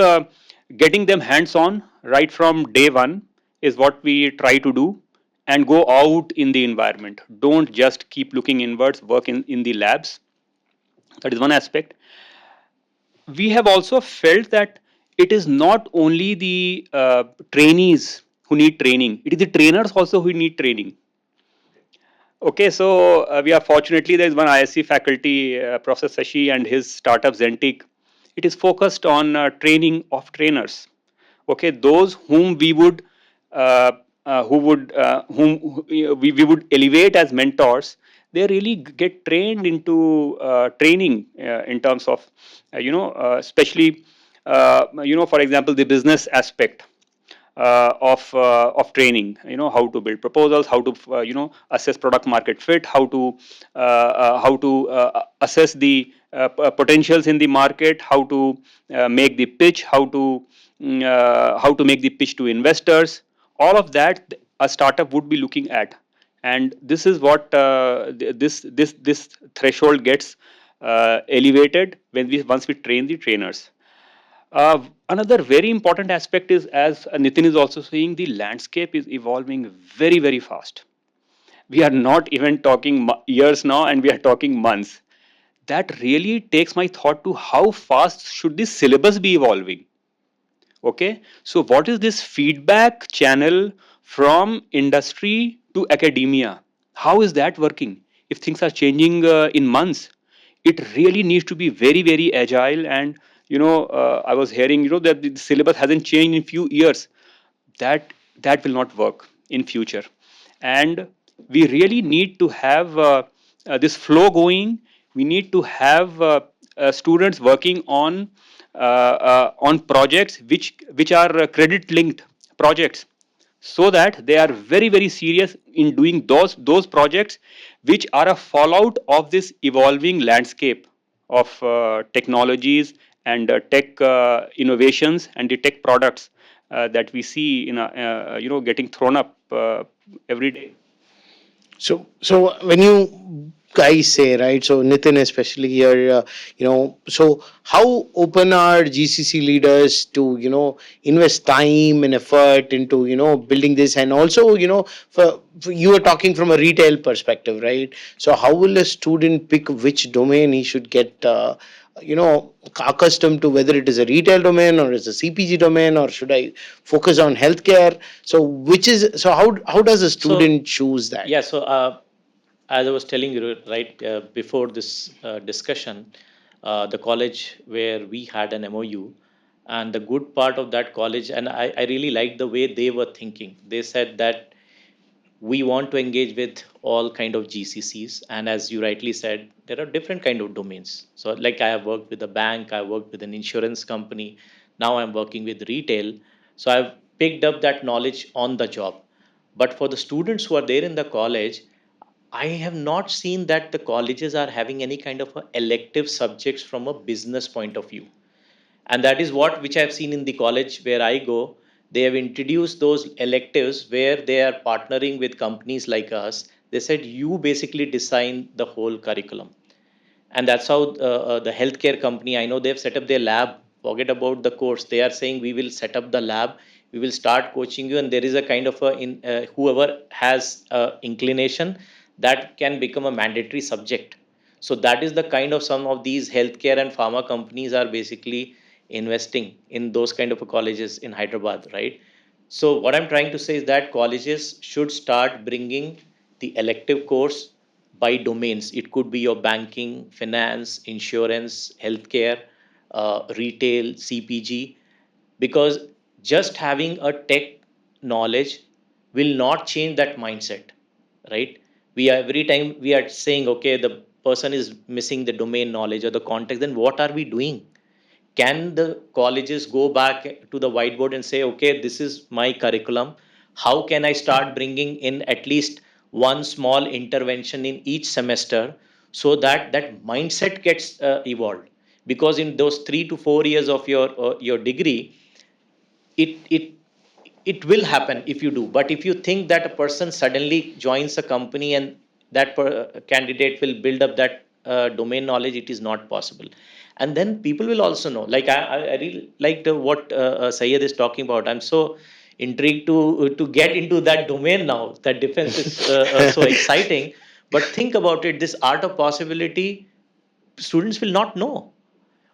getting them hands on right from day one is what we try to do, and go out in the environment. Don't just keep looking inwards, work in the labs. That is one aspect. We have also felt that it is not only the trainees who need training, it is the trainers also who need training. Okay, so we are fortunately there is one ISC faculty, Professor Sashi, and his startup Zentic. It is focused on training of trainers. Okay, those whom we would we would elevate as mentors, they really get trained into training in terms of especially for example the business aspect of training. How to build proposals, how to assess product market fit, how to assess the potentials in the market, how to make the pitch, how to make the pitch to investors. All of that a startup would be looking at, and this is what this threshold gets elevated when we once we train the trainers. Another very important aspect is, as Nitin is also saying, the landscape is evolving very, very fast. We are not even talking years now, and we are talking months. That really takes my thought to how fast should this syllabus be evolving. Okay, so what is this feedback channel from industry to academia? How is that working? If things are changing in months, it really needs to be very very agile. And I was hearing that the syllabus hasn't changed in few years. That will not work in future, and we really need to have this flow going. We need to have students working on projects which are credit linked projects, so that they are very very serious in doing those projects which are a fallout of this evolving landscape of technologies and tech innovations and the tech products that we see in getting thrown up every day.
So when you guys say, right, so Nitin especially here, so how open are GCC leaders to invest time and effort into building this, and also for you are talking from a retail perspective, right? So how will a student pick which domain he should get? Accustomed to, whether it is a retail domain or is a CPG domain, or should I focus on healthcare? So how does a student choose that?
Yeah, so as I was telling you right before this discussion, the college where we had an MOU, and the good part of that college, and I really liked the way they were thinking. They said that we want to engage with all kind of GCCs, and as you rightly said, there are different kind of domains. So like I have worked with a bank, I worked with an insurance company, now I'm working with retail. So I've picked up that knowledge on the job. But for the students who are there in the college, I have not seen that the colleges are having any kind of a elective subjects from a business point of view. And that is what which I've seen in the college where I go. They have introduced those electives where they are partnering with companies like us. They said you basically design the whole curriculum, and that's how the healthcare company, I know they've set up their lab. Forget about the course, they are saying we will set up the lab, we will start coaching you, and there is a kind of whoever has inclination, that can become a mandatory subject. So that is the kind of some of these healthcare and pharma companies are basically investing in those kind of colleges in Hyderabad, right? So what I'm trying to say is that colleges should start bringing the elective course by domains. It could be your banking, finance, insurance, healthcare, retail, CPG, because just having a tech knowledge will not change that mindset, right? We are, every time we are saying okay, the person is missing the domain knowledge or the context, then what are we doing? Can the colleges go back to the whiteboard and say okay, this is my curriculum, how can I start bringing in at least one small intervention in each semester, so that that mindset gets evolved? Because in those 3 to 4 years of your degree, it it will happen if you do. But if you think that a person suddenly joins a company and that candidate will build up that domain knowledge, it is not possible. And then people will also know, like I really liked what Sayed is talking about. I'm so intrigued to get into that domain now. That defense is so exciting. But think about it, this art of possibility, students will not know.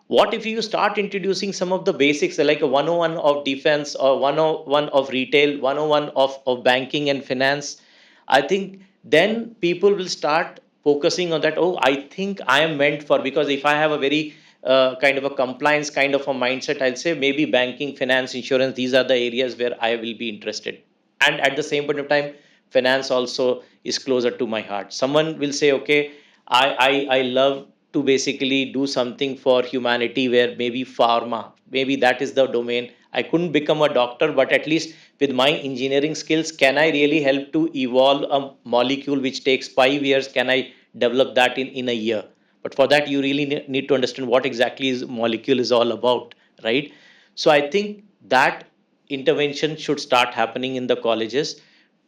What if you start introducing some of the basics like a 101 of defense or 101 of retail, 101 of banking and finance? I think then people will start focusing on that. Oh, I think I am meant for, because if I have a very kind of a compliance kind of a mindset, I'll say maybe banking, finance, insurance, these are the areas where I will be interested. And at the same point of time, finance also is closer to my heart. Someone will say okay, I love to basically do something for humanity, where maybe pharma, maybe that is the domain. I couldn't become a doctor, but at least with my engineering skills, can I really help to evolve a molecule which takes 5 years? Can I develop that in a year? But for that you really need to understand what exactly is molecule is all about, right? So I think that intervention should start happening in the colleges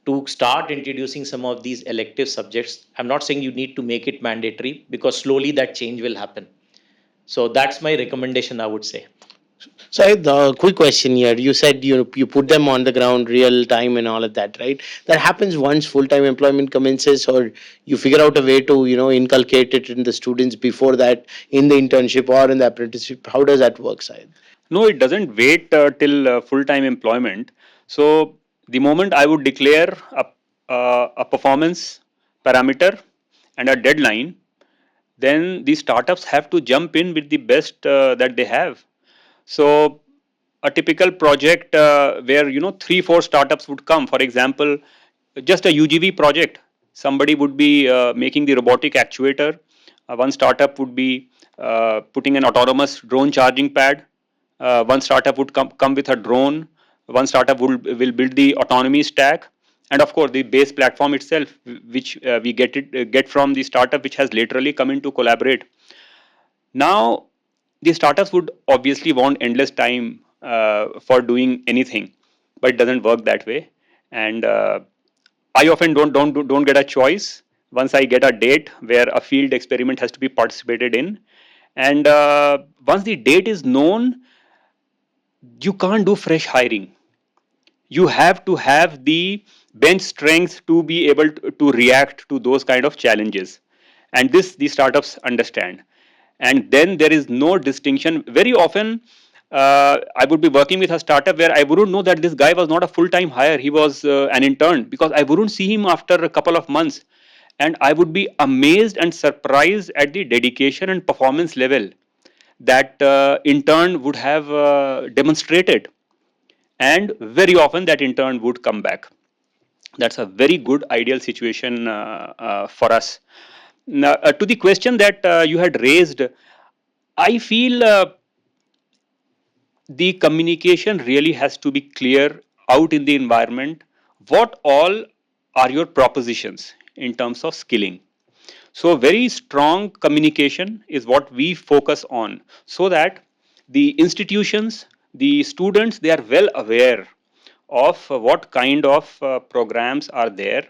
to start introducing some of these elective subjects. I'm not saying you need to make it mandatory, because slowly that change will happen. So that's my recommendation, I would say.
So the quick question here, you said you put them on the ground, real time, and all of that, right? That happens once full time employment commences, or you figure out a way to inculcate it in the students before that, in the internship or in the apprenticeship. How does that work, Syed?
No, it doesn't wait till full-time employment. So the moment I would declare a performance parameter and a deadline, then the startups have to jump in with the best that they have. So a typical project where 3-4 startups would come, for example, just a UGV project. Somebody would be making the robotic actuator. One startup would be putting an autonomous drone charging pad. One startup would come with a drone. One startup will build the autonomy stack, and of course the base platform itself, which we get from the startup which has literally come in to collaborate. Now, the startups would obviously want endless time for doing anything, but it doesn't work that way. And I often don't get a choice once I get a date where a field experiment has to be participated in, and once the date is known, you can't do fresh hiring. You have to have the bench strength to be able to react to those kind of challenges, and this the startups understand. And then there is no distinction very often. I would be working with a startup where I wouldn't know that this guy was not a full-time hire, he was an intern, because I wouldn't see him after a couple of months, and I would be amazed and surprised at the dedication and performance level that intern would have demonstrated, and very often that intern would come back. That's a very good ideal situation for us. Now, to the question that you had raised, I feel the communication really has to be clear out in the environment. What all are your propositions in terms of skilling? So, very strong communication is what we focus on, so that the institutions, the students, they are well aware of what kind of programs are there,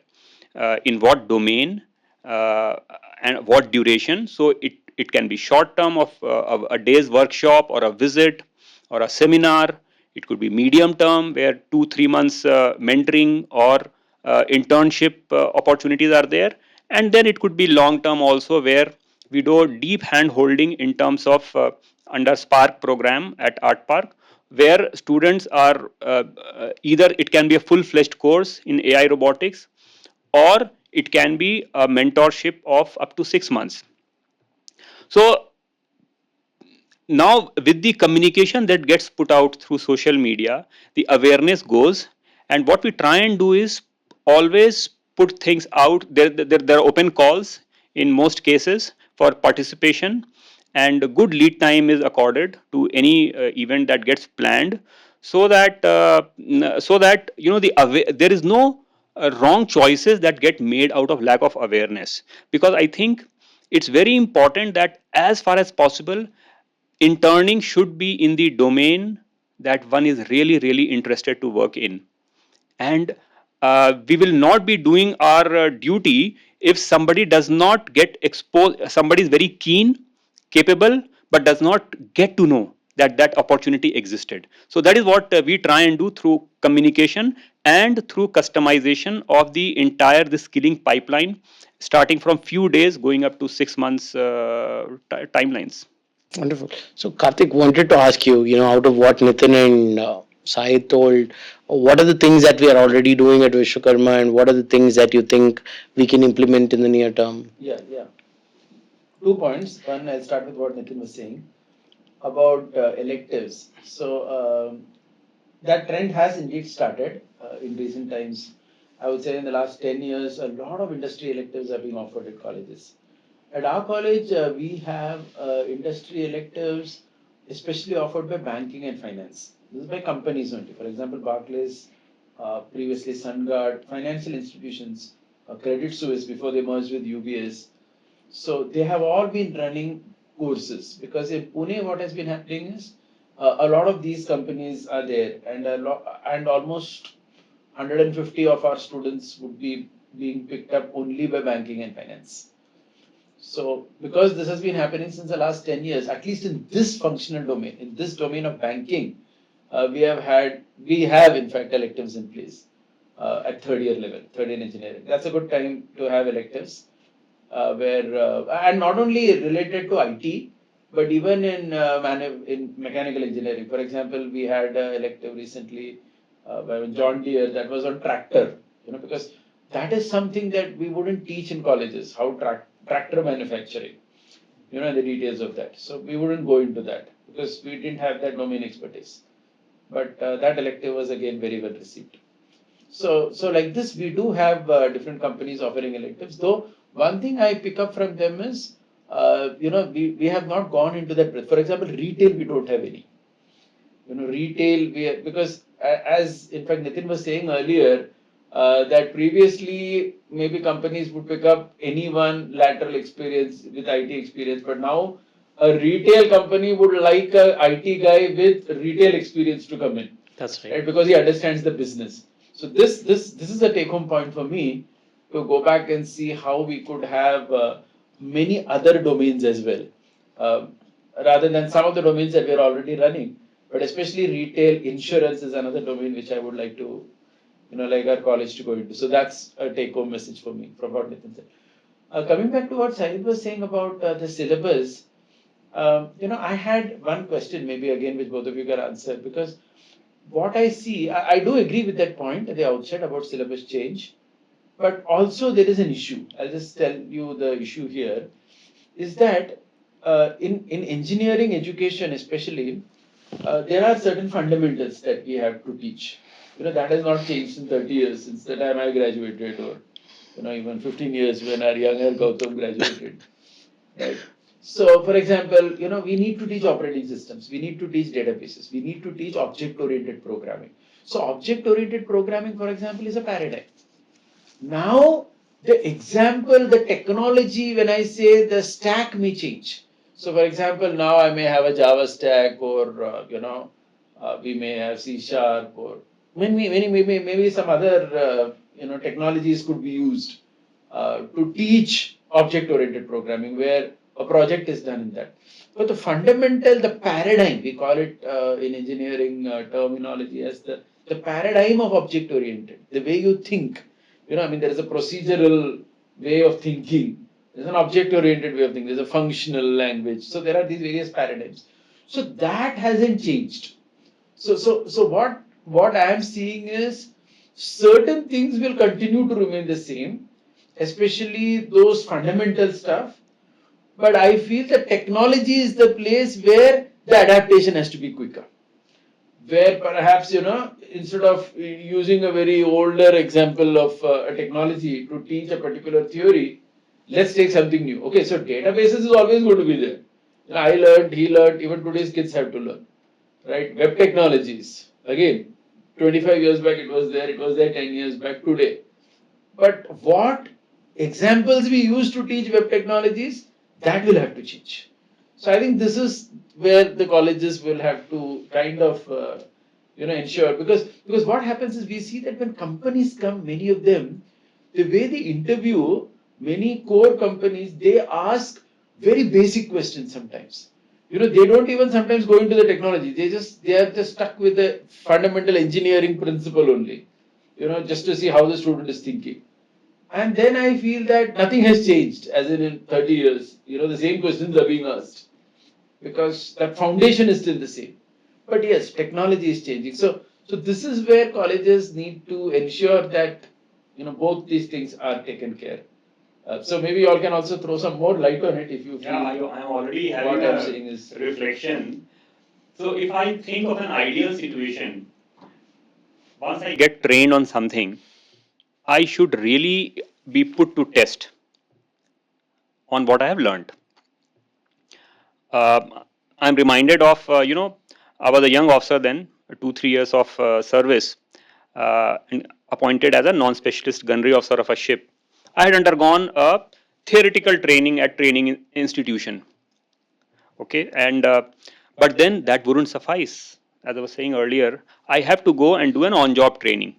in what domain, uh, and what duration. So, it can be short term of a day's workshop or a visit or a seminar. It could be medium term where 2-3 months mentoring or internship opportunities are there, and then it could be long term also where we do deep hand holding in terms of under Spark program at Art Park, where students are either it can be a full fledged course in AI robotics, or it can be a mentorship of up to 6 months. So now with the communication that gets put out through social media, the awareness goes, and what we try and do is always put things out there are open calls in most cases for participation, and good lead time is accorded to any event that gets planned, so that there is no wrong choices that get made out of lack of awareness. Because I think it's very important that as far as possible, interning should be in the domain that one is really really interested to work in. And we will not be doing our duty if somebody does not get exposed, somebody is very keen, capable, but does not get to know that that opportunity existed. So that is what we try and do through communication and through customization of the entire the skilling pipeline, starting from few days going up to 6 months timelines.
Wonderful. So, Karthik, wanted to ask you, out of what Nitin and Sai told, what are the things that we are already doing at Vishwakarma, and what are the things that you think we can implement in the near term?
Yeah. 2 points. One, I'll start with what Nitin was saying about electives. So that trend has indeed started in recent times. I would say in the last 10 years, a lot of industry electives are being offered at colleges. At our college, we have industry electives, especially offered by banking and finance. This is by companies only. For example, Barclays, previously SunGard, financial institutions, Credit Suisse before they merged with UBS. So they have all been running courses, because in Pune, what has been happening is a lot of these companies are there, and and almost 150 of our students would be being picked up only by banking and finance. So, because this has been happening since the last 10 years, at least in this functional domain, in this domain of banking, we have in fact electives in place at third year level, third year engineering. That's a good time to have electives and not only related to IT, but even in mechanical engineering. For example, we had an elective recently by John Deere that was on tractor, because that is something that we wouldn't teach in colleges, how tractor manufacturing, the details of that. So we wouldn't go into that because we didn't have that domain expertise. But that elective was again very well received. So like this, we do have different companies offering electives. Though one thing I pick up from them is, we have not gone into that. For example, retail, we don't have any. Retail, because as in fact Nitin was saying earlier, that previously maybe companies would pick up anyone lateral experience with IT experience, but now a retail company would like a IT guy with retail experience to come in.
That's
Right,
right.
because he understands the business. So this is a take-home point for me to go back and see how we could have many other domains as well, um, rather than some of the domains that we are already running. But especially retail, insurance is another domain which I would like to, like our college to go into. So that's a take-home message for me from what Nitin said. Coming back to what Sahid was saying about the syllabus, I had one question, maybe again, which both of you can answer, because what I see, I do agree with that point at the outset about syllabus change, but also there is an issue. I'll just tell you the issue here is that in engineering education, especially, there are certain fundamentals that we have to teach. That has not changed in 30 years since the time I graduated, or even 15 years when our younger Gautam graduated. Right. So, for example, we need to teach operating systems, we need to teach databases, we need to teach object-oriented programming. So, object-oriented programming, for example, is a paradigm. Now, the example, the technology, when I say the stack may change. So, for example, now I may have a Java stack, or we may have C Sharp, or maybe some other technologies could be used to teach object-oriented programming, where a project is done in that. But the fundamental, the paradigm, we call it in engineering terminology as the paradigm of object-oriented, the way you think. There is a procedural way of thinking. There's an object-oriented way of thinking. There's a functional language. So there are these various paradigms. So that hasn't changed. So what I am seeing is certain things will continue to remain the same, especially those fundamental stuff. But I feel that technology is the place where the adaptation has to be quicker. Where perhaps, instead of using a very older example of a technology to teach a particular theory, let's take something new. Okay, so databases is always going to be there. I learned, he learned, even today's kids have to learn. Right? Web technologies, again, 25 years back it was there 10 years back today. But what examples we use to teach web technologies, that will have to change. So I think this is where the colleges will have to kind of ensure, because what happens is we see that when companies come, many of them, the way they interview, many core companies, they ask very basic questions sometimes. They don't even sometimes go into the technology. They are just stuck with the fundamental engineering principle only. Just to see how the student is thinking. And then I feel that nothing has changed, as in 30 years. The same questions are being asked, because that foundation is still the same. But yes, technology is changing. So this is where colleges need to ensure that both these things are taken care. So maybe you all can also throw some more light on it if you feel.
Yeah, I am already having
what I'm
a
saying is
reflection. So if I think of an ideal situation, once I get trained on something, I should really be put to test on what I have learned. I'm reminded of, I was a young officer then, 2-3 years of service, and appointed as a non-specialist gunnery officer of a ship. I had undergone a theoretical training at training institution. Okay, and but then that wouldn't suffice. As I was saying earlier, I have to go and do an on-job training.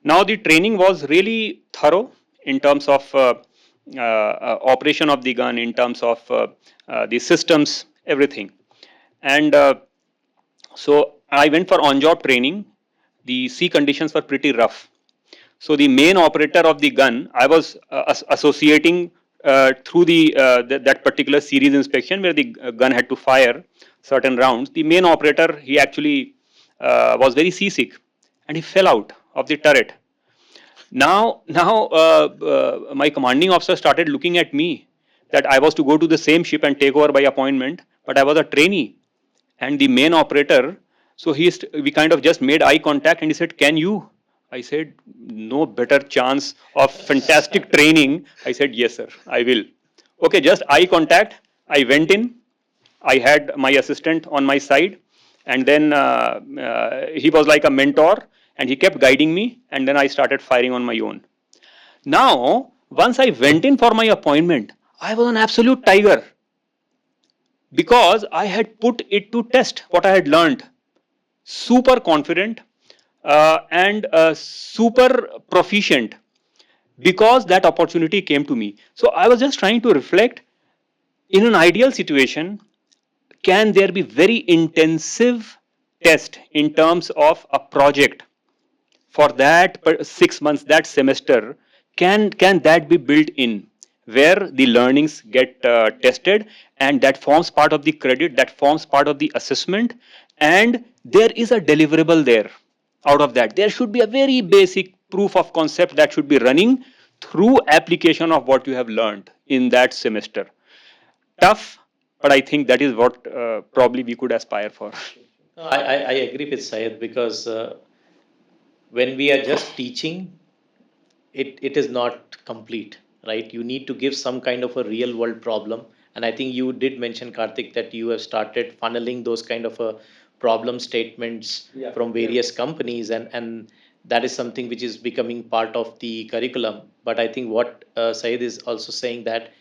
Now the training was really thorough in terms of operation of the gun, in terms of the systems, everything. And so I went for on-job training. The sea conditions were pretty rough. So the main operator of the gun, I was associating through that particular series inspection where the gun had to fire certain rounds. The main operator, he actually was very seasick, and he fell out of the turret. Now, my commanding officer started looking at me that I was to go to the same ship and take over by appointment, but I was a trainee, and the main operator. So we kind of just made eye contact, and he said, "Can you?" I said, "No better chance of fantastic training." I said, "Yes, sir, I will." Okay, just eye contact. I went in. I had my assistant on my side, and then he was like a mentor, and he kept guiding me, and then I started firing on my own. Now, once I went in for my appointment, I was an absolute tiger. because I had put it to test what I had learned. Super confident and super proficient because that opportunity came to me. So I was just trying to reflect, in an ideal situation, can there be very intensive test in terms of a project for that 6 months, that semester? Can that be built in, where the learnings get tested, and that forms part of the credit, that forms part of the assessment, and there is a deliverable there? Out of that, there should be a very basic proof of concept that should be running through application of what you have learned in that semester. Tough, but I think that is what probably we could aspire for.
No, I agree with Syed because when we are just teaching, it is not complete, right? You need to give some kind of a real world problem. And I think you did mention, Karthik, that you have started funneling those kind of a problem statements from various companies, and that is something which is becoming part of the curriculum. But I think what Syed is also saying, that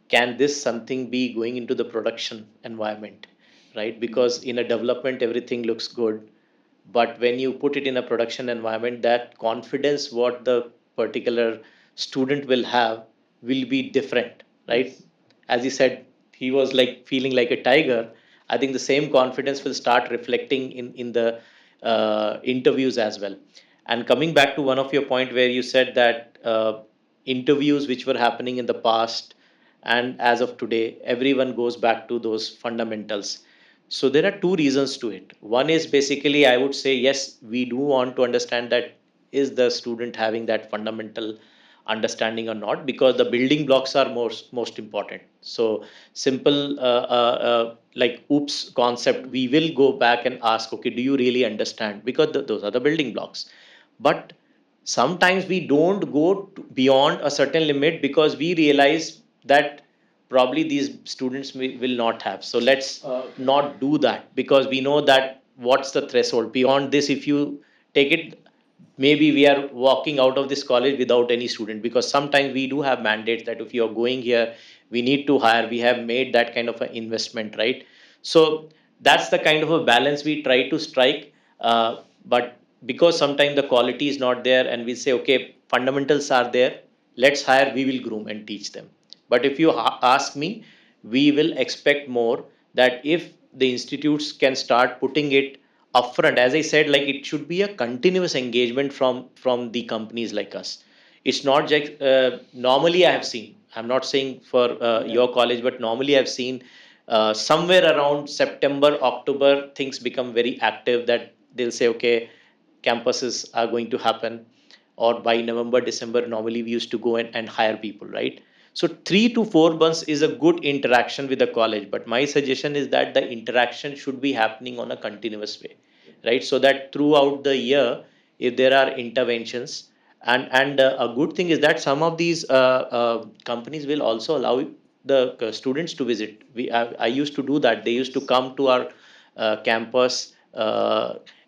can this something be going into the production environment, right? Because in a development everything looks good, but when you put it in a production environment, that confidence what the particular student will have will be different, right? As he said, he was like feeling like a tiger. I think the same confidence will start reflecting in the interviews as well. And coming back to one of your point where you said that interviews which were happening in the past and as of today, everyone goes back to those fundamentals. So there are two reasons to it. One is basically, I would say, yes, we do want to understand that is the student having that fundamental understanding or not, because the building blocks are most important. So simple like oops concept, we will go back and ask, okay, do you really understand? Because those are the building blocks. But sometimes we don't go beyond a certain limit because we realize that probably these students will not have. So let's not do that, because we know that what's the threshold beyond this. If you take it, maybe we are walking out of this college without any student, because sometimes we do have mandates that if you are going here, we need to hire, we have made that kind of an investment, right? So that's the kind of a balance we try to strike. But because sometimes the quality is not there and we say, okay, fundamentals are there, let's hire, we will groom and teach them. But if you ask me, we will expect more, that if the institutes can start putting it upfront, as I said, like it should be a continuous engagement from the companies like us. It's not just normally I have seen, I'm not saying for your college, but normally I've seen somewhere around September, October, things become very active, that they'll say, okay, campuses are going to happen, or by November, December, normally we used to go and hire people, right? So 3 to 4 months is a good interaction with the college, but my suggestion is that the interaction should be happening on a continuous way, right? So that throughout the year, if there are interventions, and a good thing is that some of these companies will also allow the students to visit. I used to do that. They used to come to our campus,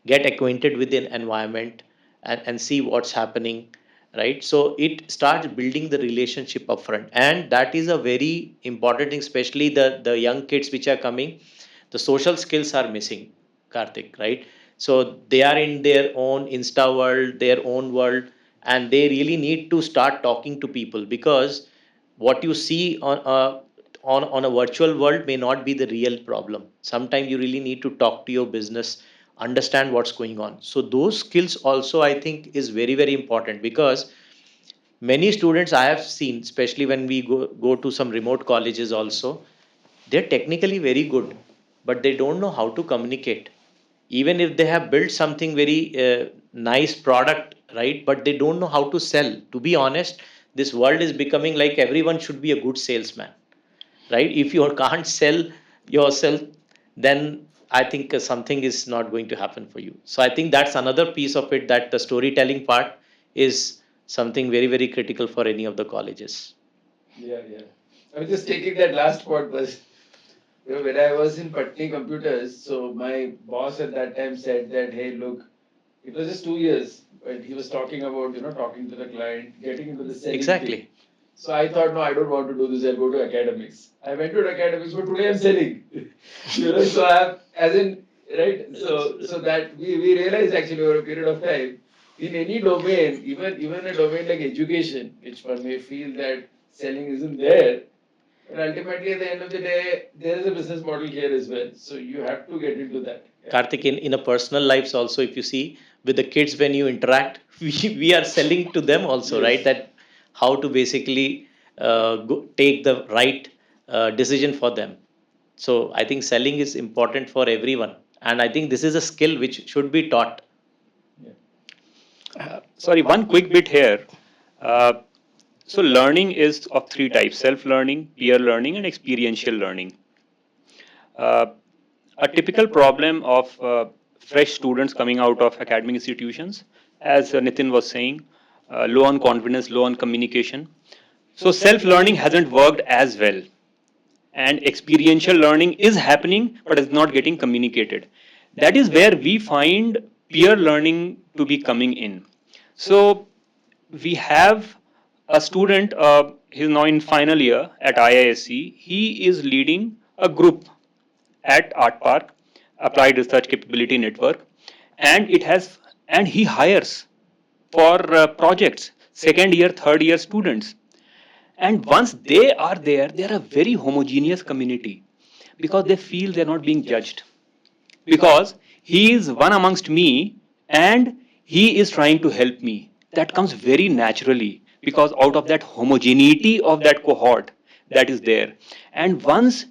get acquainted with the environment, and see what's happening, right? So it starts building the relationship upfront, and that is a very important thing, especially the young kids which are coming. The social skills are missing, Karthik, right? So they are in their own Insta world, their own world, and they really need to start talking to people, because what you see on a virtual world may not be the real problem. Sometimes you really need to talk to your business, understand what's going on. So those skills also, I think, is very very important, because many students I have seen, especially when we go to some remote colleges also, they're technically very good, but they don't know how to communicate. Even if they have built something very nice product, right, but they don't know how to sell. To be honest, this world is becoming like everyone should be a good salesman, right? If you can't sell yourself, then I think something is not going to happen for you. So I think that's another piece of it, that the storytelling part is something very very critical for any of the colleges.
Yeah. I was just taking that last part was, when I was in Patni Computers, so my boss at that time said that, hey, look, it was just 2 years, but he was talking about, talking to the client, getting into the selling
Exactly.
thing. So I thought, no, I don't want to do this. I'll go to academics. I went to academics, but today I'm selling. So I'm, as in, right? So that we realized actually over a period of time, in any domain, even a domain like education, which one may feel that selling isn't there, but ultimately at the end of the day, there is a business model here as well. So you have to get into that.
Karthik, in a personal lives also, if you see with the kids when you interact, we are selling to them also,
Yes.
right? That how to basically take the right decision for them. So I think selling is important for everyone, and I think this is a skill which should be taught.
Sorry, one quick bit here. Uh, so learning is of three types: self-learning, peer learning, and experiential learning. Uh, a typical problem of fresh students coming out of academic institutions, as Nitin was saying, low on confidence, low on communication. So self-learning hasn't worked as well, and experiential learning is happening but is not getting communicated. That is where we find peer learning to be coming in. So we have a student, he's now in final year at IISc. He is leading a group at Art Park, Applied Research Capability Network, and it has, and he hires for projects, second year, third year students. And once they are there, they are a very homogeneous community because they feel they're not being judged. Because he is one amongst me and he is trying to help me. That comes very naturally because out of that homogeneity of that cohort that is there. And once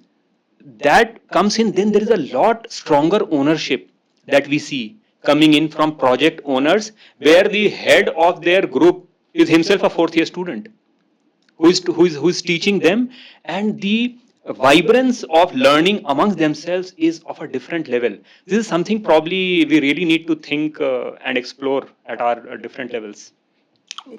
that comes in, then there is a lot stronger ownership that we see coming in from project owners, where the head of their group is himself a fourth year student who is teaching them, and the vibrance of learning amongst themselves is of a different level. This is something probably we really need to think and explore at our different levels.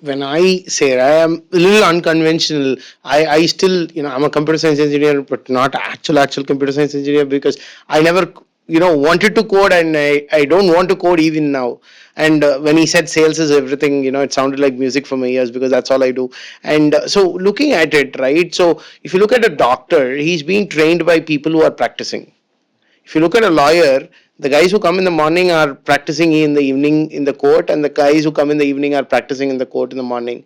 When I say I am a little unconventional, I still, I'm a computer science engineer, but not actual computer science engineer because I never, wanted to code, and I don't want to code even now. And when he said sales is everything, it sounded like music for my ears because that's all I do. And so looking at it, right? So if you look at a doctor, he's being trained by people who are practicing. If you look at a lawyer, the guys who come in the morning are practicing in the evening in the court, and the guys who come in the evening are practicing in the court in the morning.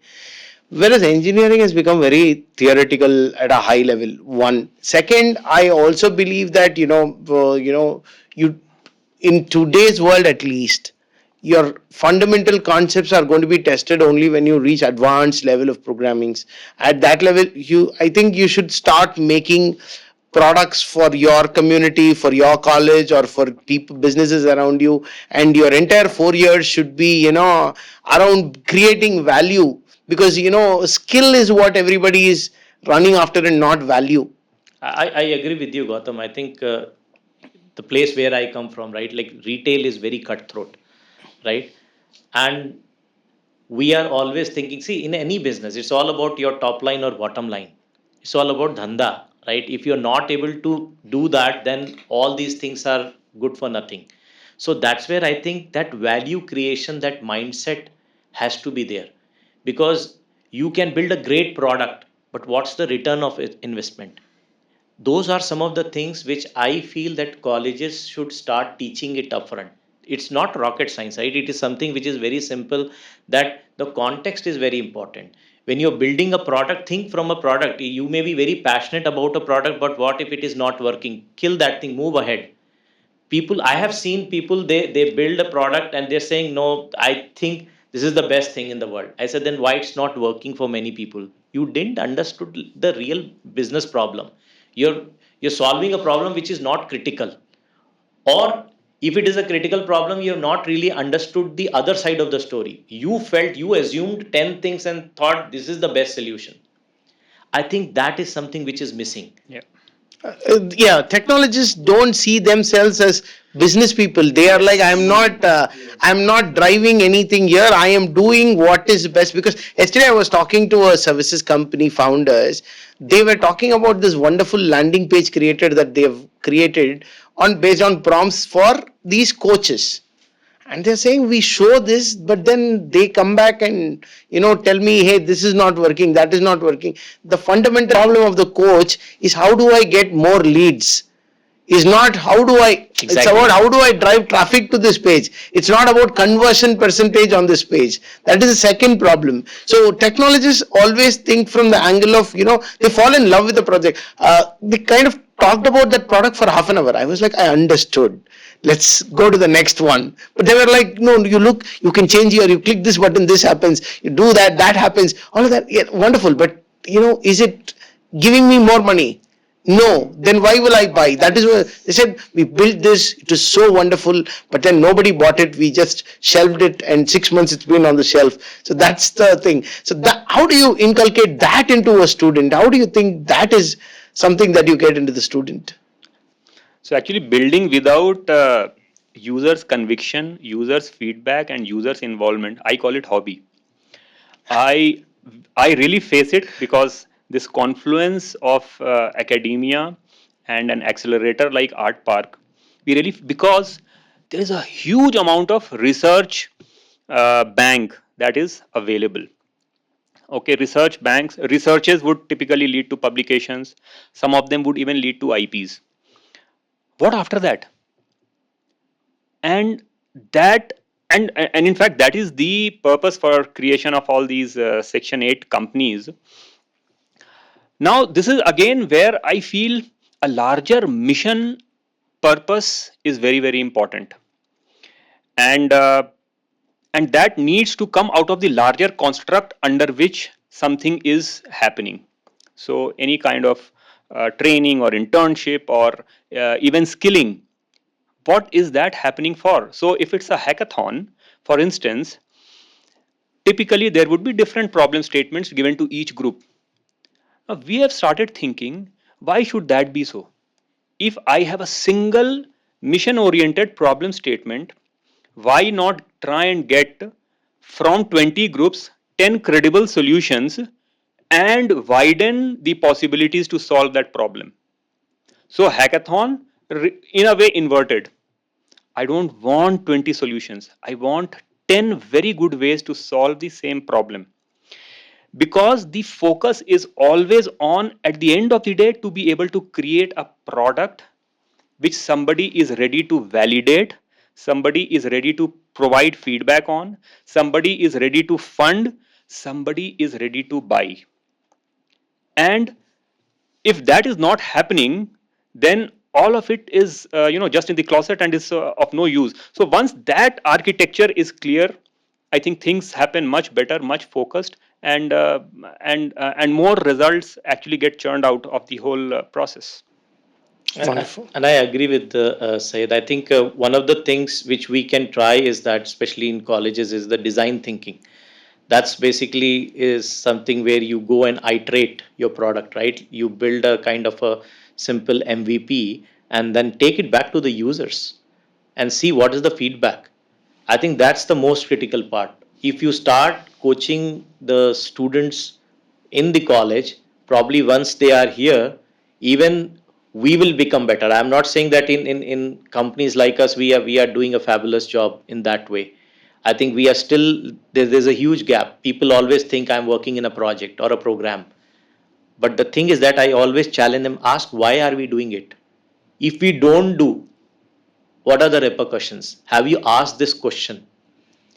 Whereas engineering has become very theoretical at a high level. One, second, I also believe that you in today's world at least, your fundamental concepts are going to be tested only when you reach advanced level of programmings. At that level, I think you should start making products for your community, for your college, or for people businesses around you, and your entire 4 years should be around creating value, because skill is what everybody is running after and not value.
I agree with you, Gautam. I think the place where I come from, right, like retail is very cutthroat, right? And we are always thinking, see, in any business, it's all about your top line or bottom line. It's all about dhanda, right? If you're not able to do that, then all these things are good for nothing. So that's where I think that value creation, that mindset has to be there, because you can build a great product, but what's the return of investment? Those are some of the things which I feel that colleges should start teaching it upfront. It's not rocket science, right? It is something which is very simple, that the context is very important. When you're building a product, think from a product. You may be very passionate about a product, but what if it is not working? Kill that thing, move ahead. People, I have seen people, they build a product and they're saying, no, I think this is the best thing in the world. I said, then why it's not working for many people? You didn't understood the real business problem. You're solving a problem which is not critical, or if it is a critical problem, you have not really understood the other side of the story. You assumed 10 things and thought this is the best solution. I think that is something which is missing.
Yeah.
Yeah, technologists don't see themselves as business people. They are like, I'm not driving anything here, I am doing what is best. Because yesterday I was talking to a services company founders. They were talking about this wonderful landing page created that they have created on based on prompts for these coaches. and they're saying we show this, but then they come back and tell me, hey, this is not working, that is not working. The fundamental problem of the coach is how do I get more leads, is not how do I, it's
Exactly.
about how do I drive traffic to this page. It's not about conversion percentage on this page. That is the second problem. So technologists always think from the angle of, they fall in love with the project. They kind of talked about that product for half an hour. I was like, I understood. Let's go to the next one. But they were like, no, you look, you can change here, you click this button, this happens, you do that, that happens, all of that. Yeah, wonderful. But, is it giving me more money? No, then why will I buy? That is what they said. We built this, it is so wonderful, but then nobody bought it. We just shelved it, and 6 months it's been on the shelf. So that's the thing. So how do you inculcate that into a student? How do you think that is something that you get into the student?
So actually building without users conviction, users feedback and users involvement, I call it hobby. I really face it because this confluence of academia and an accelerator like Art Park, because there is a huge amount of research bank that is available. Okay, researches would typically lead to publications. Some of them would even lead to IPs. What after that? And that and in fact that is the purpose for creation of all these section 8 companies. Now this is again where I feel a larger mission purpose is very, very important, and that needs to come out of the larger construct under which something is happening. So any kind of training or internship or even skilling, what is that happening for? So if it's a hackathon, for instance, typically there would be different problem statements given to each group. Now we have started thinking, why should that be so? If I have a single mission oriented problem statement, why not try and get from 20 groups 10 credible solutions and widen the possibilities to solve that problem? So hackathon in a way inverted. I don't want 20 solutions. I want 10 very good ways to solve the same problem. Because the focus is always on, at the end of the day, to be able to create a product which somebody is ready to validate, somebody is ready to provide feedback on, somebody is ready to fund, somebody is ready to buy. And if that is not happening, then all of it is just in the closet and is of no use. So once that architecture is clear, I think things happen much better, much focused, and more results actually get churned out of the whole process.
Wonderful.
And I agree with Syed. I think one of the things which we can try is that, especially in colleges, is the design thinking. That's basically is something where you go and iterate your product, right? You build a kind of a simple MVP and then take it back to the users and see what is the feedback. I think that's the most critical part. If you start coaching the students in the college, probably once they are here, even we will become better. I'm not saying that in companies like us we are doing a fabulous job in that way. I think we are still there's a huge gap. People always think I'm working in a project or a program. But the thing is that I always challenge them, ask why are we doing it? If we don't do, what are the repercussions? Have you asked this question?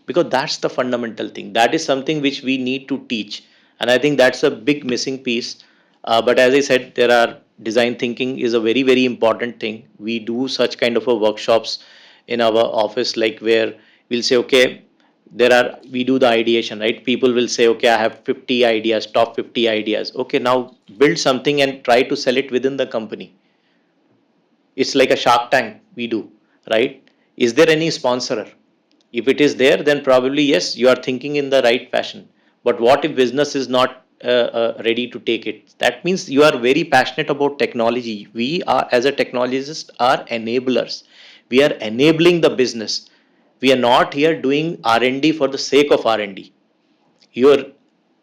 Because that's the fundamental thing. That is something which we need to teach. And I think that's a big missing piece. But as I said, there are design thinking is a very, very important thing. We do such kind of a workshops in our office, like where we'll say, okay, we do the ideation, right? People will say, okay, I have 50 ideas, top 50 ideas. Okay, now build something and try to sell it within the company. It's like a Shark Tank we do, right? Is there any sponsorer? If it is there, then probably yes, you are thinking in the right fashion. But what if business is not ready to take it? That means you are very passionate about technology. We are, as a technologist, are enablers. We are enabling the business. We are not here doing R&D for the sake of R&D. You are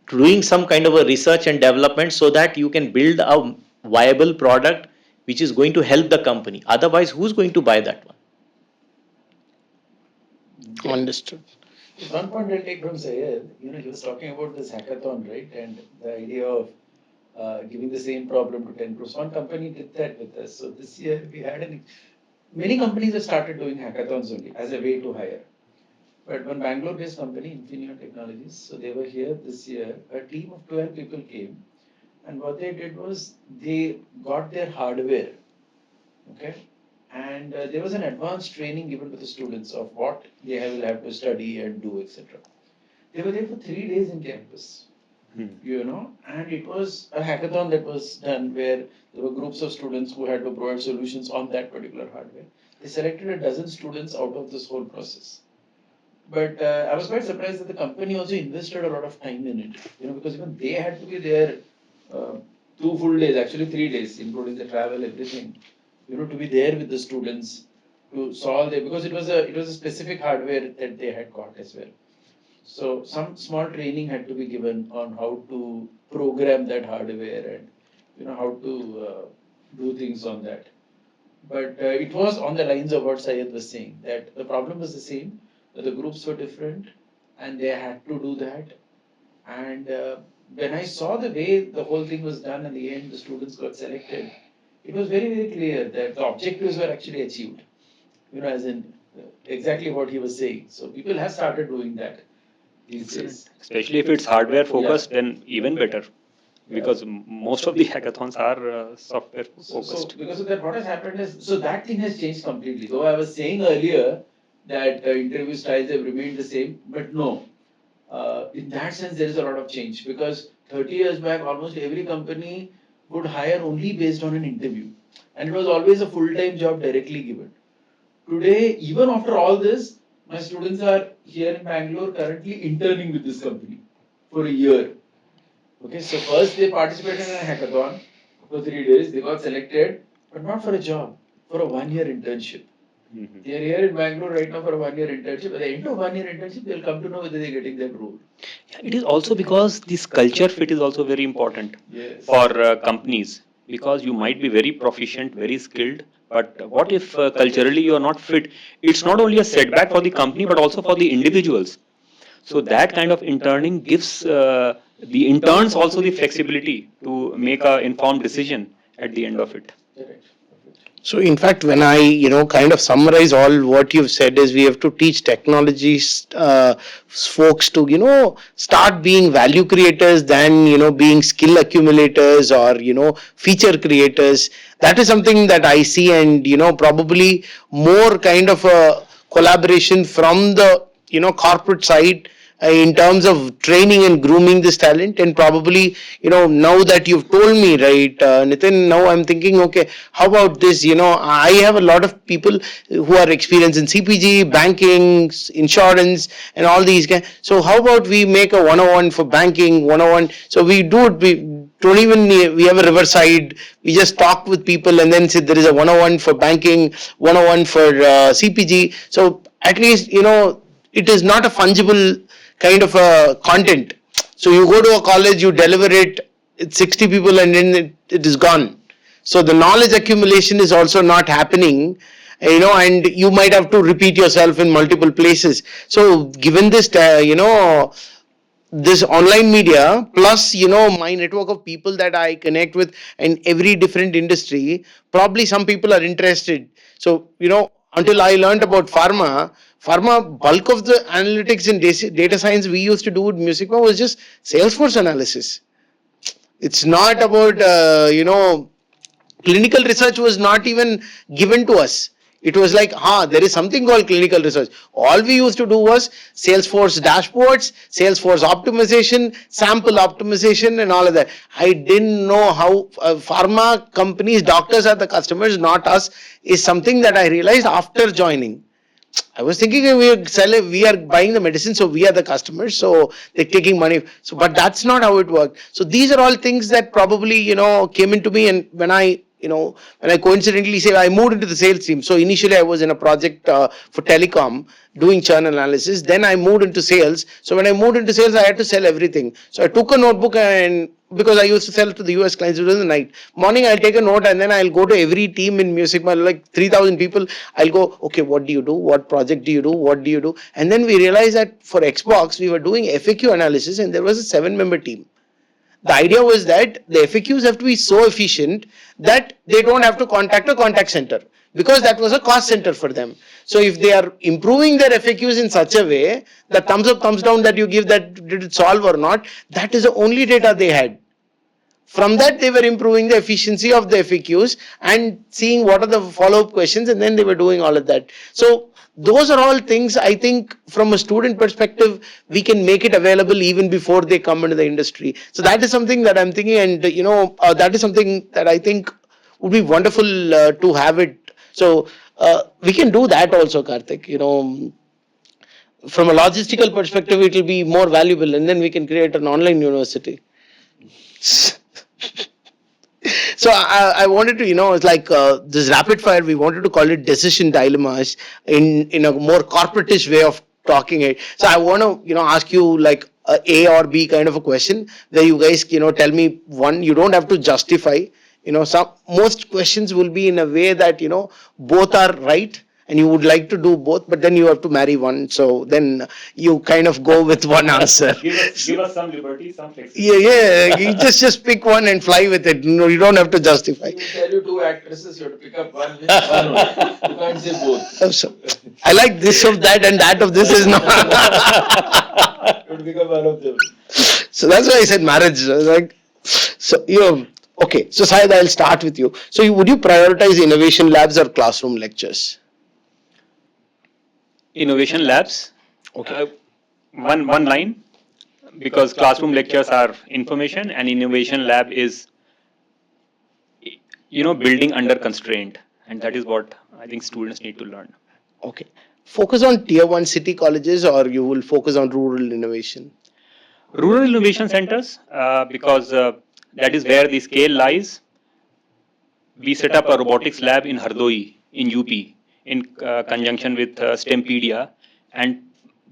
doing some kind of a research and development so that you can build a viable product which is going to help the company. Otherwise, who's going to buy that one?
Understood.
One point I'll take from Sayed, he was talking about this hackathon, right? And the idea of giving the same problem to 10 groups. One company did that with us. So this year we had many companies have started doing hackathons only as a way to hire. But one Bangalore-based company, Infineon Technologies, so they were here this year. A team of 12 people came, and what they did was they got their hardware, okay, and there was an advanced training given to the students of what they will have to study and do, etc. They were there for 3 days in campus, and it was a hackathon that was done where there were groups of students who had to provide solutions on that particular hardware. They selected a dozen students out of this whole process. But I was quite surprised that the company also invested a lot of time in it, because even they had to be there uh, 2 full days, actually 3 days, including the travel, everything, to be there with the students to solve it, because it was a specific hardware that they had got as well. So some small training had to be given on how to program that hardware and how to do things on that. But it was on the lines of what Syed was saying, that the problem was the same, that the groups were different, and they had to do that. And when I saw the way the whole thing was done, in the end, the students got selected. It was very, very clear that the objectives were actually achieved. As in exactly what he was saying. So people have started doing that these days.
Especially if it's hardware focused, then even better. Because most of the hackathons are software
So
focused.
because of that, what has happened is, so that thing has changed completely. Though I was saying earlier that interview styles have remained the same, but no. In that sense, there is a lot of change, because 30 years back, almost every company would hire only based on an interview, and it was always a full-time job directly given. Today, even after all this, my students are here in Bangalore currently interning with this company for a year. Okay, so first they participated in a hackathon for 3 days, they got selected, but not for a job, for a 1 year internship. They are here in Bangalore right now for a 1 year internship. At the end of 1 year internship, they'll come to know whether they're getting that role.
It is also because this culture fit is also very important for companies, because you might be very proficient, very skilled, but what if culturally you are not fit? It's not only a setback for the company but also for the individuals. So that kind of interning gives the interns also the flexibility to make a informed decision at the end of it.
Correct.
So, in fact, when I, kind of summarize all what you've said, is we have to teach technologies folks to, start being value creators than, being skill accumulators or, feature creators. That is something that I see, and, probably more kind of a collaboration from the, corporate side in terms of training and grooming this talent. And probably, now that you've told me, right, Nitin, now I'm thinking, okay, how about this? I have a lot of people who are experienced in CPG, banking, insurance, and all these guys. So how about we make a 101 for banking, 101? So we do it, we don't even we have a riverside, we just talk with people and then say there is a 101 for banking, 101 for CPG. So at least, it is not a fungible kind of a content. So you go to a college, you deliver it, it's 60 people, and then it is gone. So the knowledge accumulation is also not happening, and you might have to repeat yourself in multiple places. So given this, this online media plus, my network of people that I connect with in every different industry, probably some people are interested. So, until I learned about pharma, bulk of the analytics in data science we used to do with music was just Salesforce analysis. It's not about, clinical research was not even given to us. It was like, there is something called clinical research. All we used to do was Salesforce dashboards, Salesforce optimization, sample optimization, and all of that. I didn't know how pharma companies, doctors are the customers, not us, is something that I realized after joining. I was thinking we are buying the medicine, so we are the customers, so they're taking money. So, but that's not how it worked. So these are all things that probably, came into me, and when I when I coincidentally say I moved into the sales team. So initially I was in a project for telecom doing churn analysis. Then I moved into sales. So when I moved into sales, I had to sell everything. So I took a notebook, and because I used to sell to the US clients during the night. Morning, I'll take a note, and then I'll go to every team in Music, like 3,000 people. I'll go, okay, what do you do? What project do you do? What do you do? And then we realized that for Xbox, we were doing FAQ analysis, and there was a 7-member team. The idea was that the FAQs have to be so efficient that they don't have to contact a contact center, because that was a cost center for them. So if they are improving their FAQs in such a way, the thumbs up, thumbs down that you give, that did it solve or not, that is the only data they had. From that, they were improving the efficiency of the FAQs and seeing what are the follow-up questions, and then they were doing all of that. So those are all things, I think, from a student perspective, we can make it available even before they come into the industry. So that is something that I'm thinking, and that is something that I think would be wonderful to have it. So we can do that also, Karthik. From a logistical perspective, it will be more valuable, and then we can create an online university. So I wanted to, it's like this rapid fire. We wanted to call it decision dilemmas in a more corporatish way of talking it. So I want to, ask you like A or B kind of a question where you guys, tell me one. You don't have to justify. Some most questions will be in a way that both are right, and you would like to do both, but then you have to marry one. So then you kind of go with one answer.
Give us some liberty, some flexibility.
Yeah. You just pick one and fly with it. No, you don't have to justify.
He will tell you 2 actresses, you have to pick up one. Which one? You can't say both.
Oh, so I like this of that and that of this is not.
You have to pick up one of them.
So that's why I said marriage. I was like, so okay. So Syed, I'll start with you. So would you prioritize innovation labs or classroom lectures?
Innovation labs.
Okay.
One line, because classroom lectures are information and innovation lab is building under constraint, and that is what I think students need to learn.
Okay. Focus on tier 1 city colleges, or you will focus on rural innovation?
Rural innovation centers, because that is where the scale lies. We set up a robotics lab in Hardoi in UP in conjunction with STEMpedia, and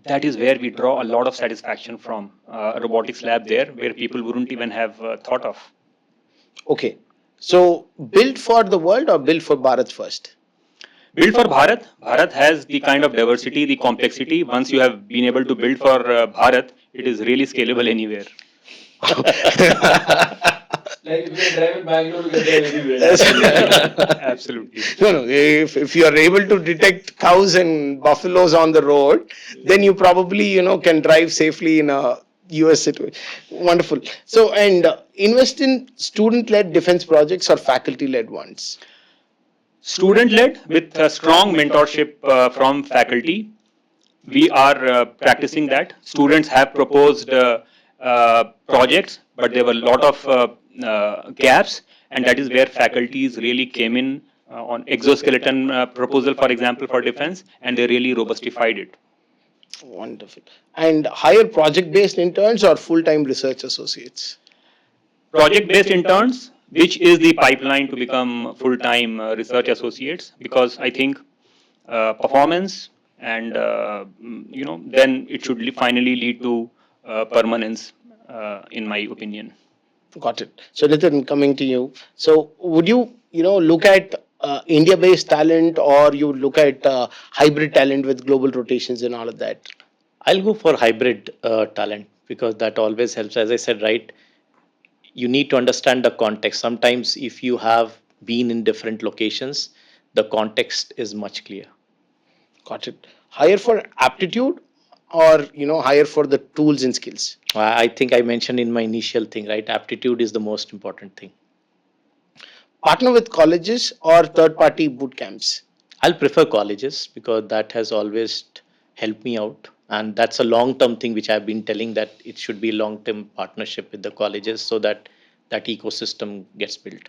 that is where we draw a lot of satisfaction from, a robotics lab there where people wouldn't even have thought of.
Okay. So build for the world or build for Bharat first?
Build for Bharat. Bharat has the kind of diversity, the complexity. Once you have been able to build for Bharat, it is really scalable anywhere.
Like if you can drive in Bangalore, you can drive anywhere.
Absolutely.
No. If you are able to detect cows and buffaloes on the road, then you probably can drive safely in a US situation. Wonderful. So and invest in student-led defense projects or faculty-led ones.
Student-led with strong mentorship from faculty. We are practicing that. Students have proposed projects, but there were a lot of gaps, and that is where faculties really came in on exoskeleton proposal, for example, for defense, and they really robustified it.
Wonderful. And hire project-based interns or full-time research associates?
Project-based interns, which is the pipeline to become full-time research associates, because I think performance and then it should finally lead to permanence, in my opinion.
Got it. So Nitin, coming to you. So would you look at India-based talent, or you look at hybrid talent with global rotations and all of that?
I'll go for hybrid talent because that always helps. As I said, right, you need to understand the context. Sometimes if you have been in different locations, the context is much clear.
Got it. Hire for aptitude or hire for the tools and skills?
I think I mentioned in my initial thing, right? Aptitude is the most important thing.
Partner with colleges or third-party boot camps?
I'll prefer colleges because that has always helped me out. And that's a long-term thing which I've been telling, that it should be long-term partnership with the colleges so that that ecosystem gets built.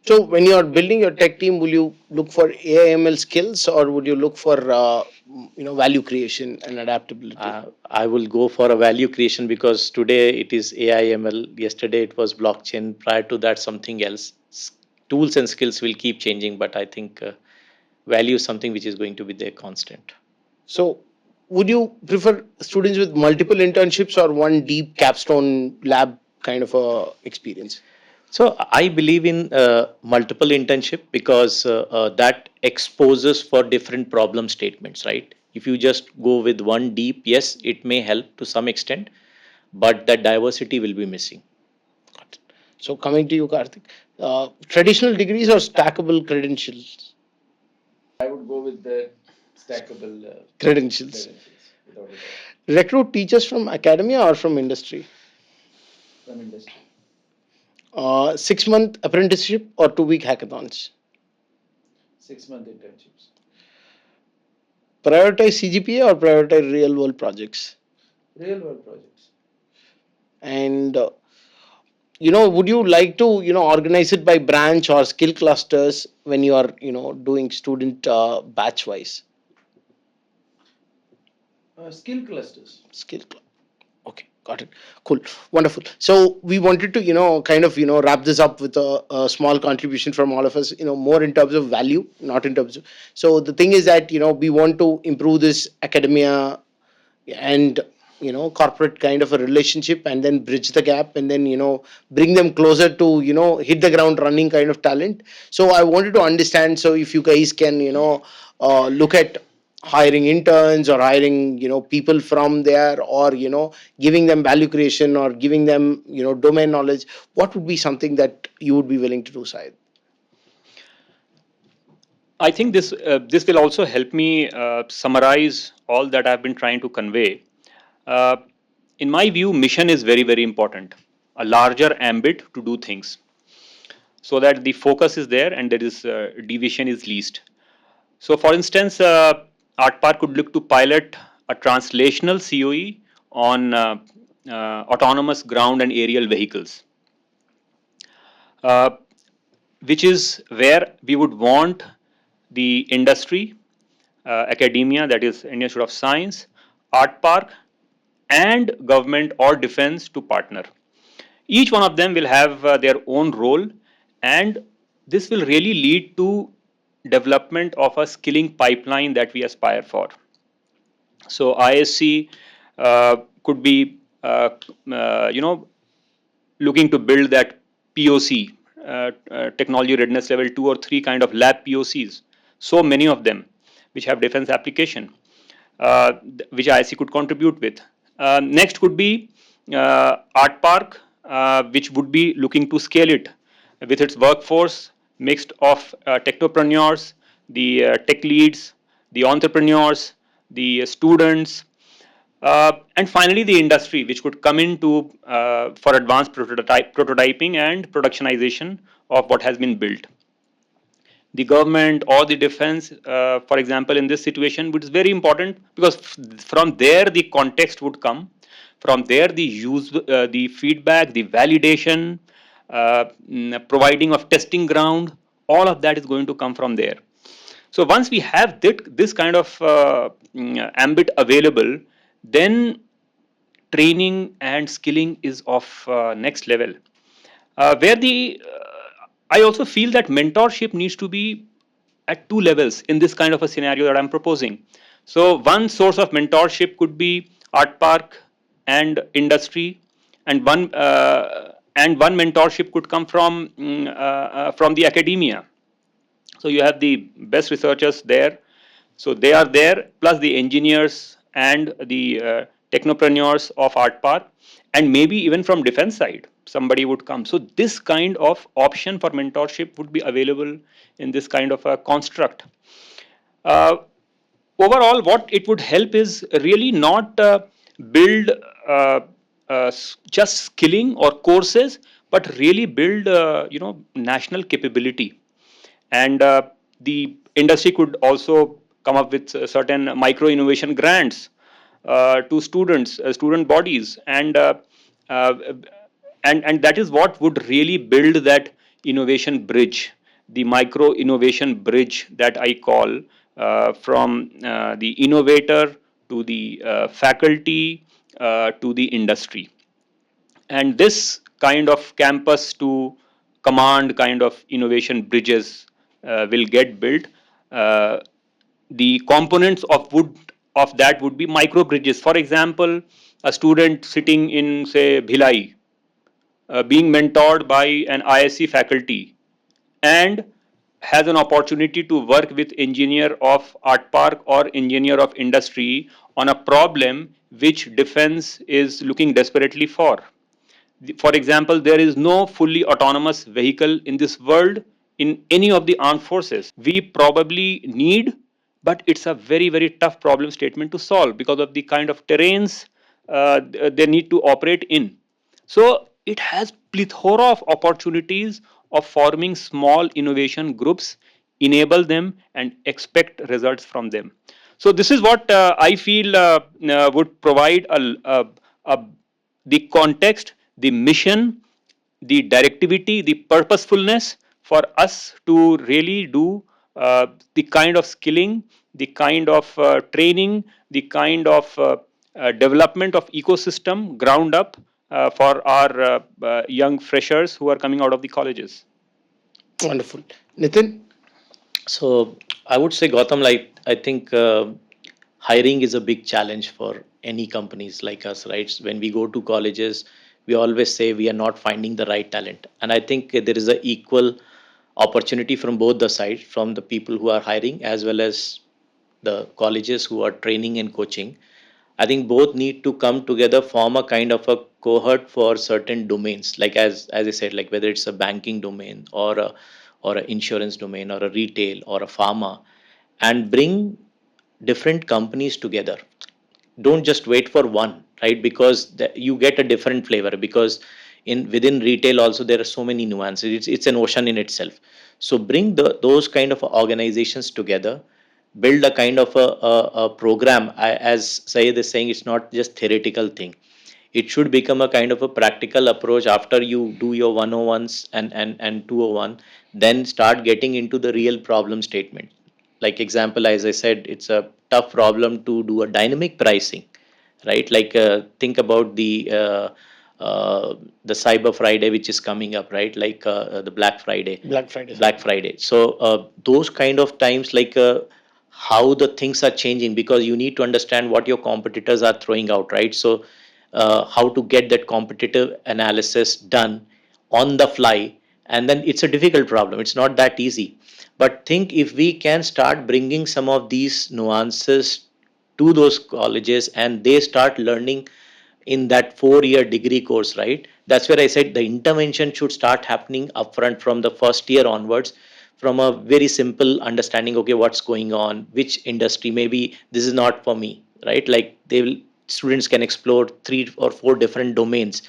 So when you're building your tech team, will you look for AI/ML skills, or would you look for value creation and adaptability?
I will go for a value creation because today it is AI/ML. Yesterday it was blockchain. Prior to that, something else. tools and skills will keep changing, but I think value is something which is going to be there constant.
So, would you prefer students with multiple internships or one deep capstone lab kind of a experience?
So I believe in multiple internship because that exposes for different problem statements, right? If you just go with one deep, yes, it may help to some extent, but that diversity will be missing.
So, coming to you, Karthik, traditional degrees or stackable credentials?
I would go with the stackable
Credentials.
credentials without a doubt
Recruit teachers from academia or from industry?
from industry.
6 month apprenticeship or 2 week hackathons?
6 month internships.
Prioritize CGPA or prioritize real world projects?
Real world projects.
And would you like to organize it by branch or skill clusters when you are doing student batch wise?
Skill clusters.
Skill cluster. Okay, got it. Cool, wonderful. So we wanted to, kind of, wrap this up with a small contribution from all of us. More in terms of value, not in terms of. So the thing is that we want to improve this academia and corporate kind of a relationship, and then bridge the gap, and then bring them closer to hit the ground running kind of talent. So I wanted to understand. So if you guys can look at hiring interns or hiring people from there, or giving them value creation or giving them domain knowledge, what would be something that you would be willing to do, Syed?
I think this will also help me summarize all that I've been trying to convey. Uh, in my view, mission is very important. A larger ambit to do things, so that the focus is there and there is deviation is least. So, for instance, Art Park could look to pilot a translational COE on autonomous ground and aerial vehicles, uh, which is where we would want the industry, academia, that is Indian Institute of Science, Art Park, and government or defense to partner. Each one of them will have their own role, and this will really lead to development of a skilling pipeline that we aspire for. So ISC could be, looking to build that POC, technology readiness level 2 or 3 kind of lab POCs. So many of them, which have defense application, which ISC could contribute with. Next could be Art Park, which would be looking to scale it with its workforce mixed of technopreneurs, the tech leads, the entrepreneurs, the students, and finally the industry, which could come into for advanced prototyping and productionization of what has been built. The government or the defense, for example, in this situation, which is very important because from there the context would come, from there the use, the feedback, the validation, providing of testing ground, all of that is going to come from there. So once we have this kind of ambit available, then training and skilling is of next level. Where the I also feel that mentorship needs to be at two levels in this kind of a scenario that I'm proposing. So one source of mentorship could be Art Park and industry, and one mentorship could come from the academia. So you have the best researchers there. So they are there, plus the engineers and the technopreneurs of Art Park, and maybe even from defense side, somebody would come. So this kind of option for mentorship would be available in this kind of a construct. Uh, Overall, what it would help is really not build just skilling or courses, but really build national capability. And the industry could also come up with certain micro innovation grants to students, student bodies, uh, and that is what would really build that innovation bridge, the micro innovation bridge that I call, from the innovator to the faculty to the industry. And this kind of campus to command kind of innovation bridges will get built. Uh, the components of that would be micro bridges. For example, a student sitting in, say, Bhilai, being mentored by an ISC faculty and has an opportunity to work with engineer of art park or engineer of industry on a problem which defense is looking desperately for. For example, there is no fully autonomous vehicle in this world in any of the armed forces. We probably need, but it's a very, very tough problem statement to solve because of the kind of terrains they need to operate in. So it has plethora of opportunities of forming small innovation groups, enable them and expect results from them. So this is what I feel would provide a the context, the mission, the directivity, the purposefulness for us to really do the kind of skilling, the kind of training, the kind of development of ecosystem ground up for our young freshers who are coming out of the colleges.
Wonderful. Nitin?
So I would say, Gautam, like I think hiring is a big challenge for any companies like us, right? When we go to colleges, we always say we are not finding the right talent, and I think there is a equal opportunity from both the sides, from the people who are hiring as well as the colleges who are training and coaching. I think both need to come together, form a kind of a cohort for certain domains, like as I said, like whether it's a banking domain or an insurance domain or a retail or a pharma, and bring different companies together. Don't just wait for one, right? Because you get a different flavor, because in within retail also there are so many nuances. It's an ocean in itself. So bring those kind of organizations together, build a kind of a program. As Sayed is saying, it's not just theoretical thing. It should become a kind of a practical approach after you do your 101s and 201. Then start getting into the real problem statement. Like example, as I said, it's a tough problem to do a dynamic pricing, right? Like think about the Cyber Friday which is coming up, right? Like the Black Friday.
Black Friday.
Black Friday. So those kind of times, like how the things are changing, because you need to understand what your competitors are throwing out, right? So how to get that competitive analysis done on the fly, and then it's a difficult problem. It's not that easy. But think if we can start bringing some of these nuances to those colleges and they start learning in that 4 year degree course, right? That's where I said the intervention should start happening upfront from the first year onwards, from a very simple understanding. Okay, what's going on, which industry, maybe this is not for me, right? Like they will, students can explore 3 or 4 different domains,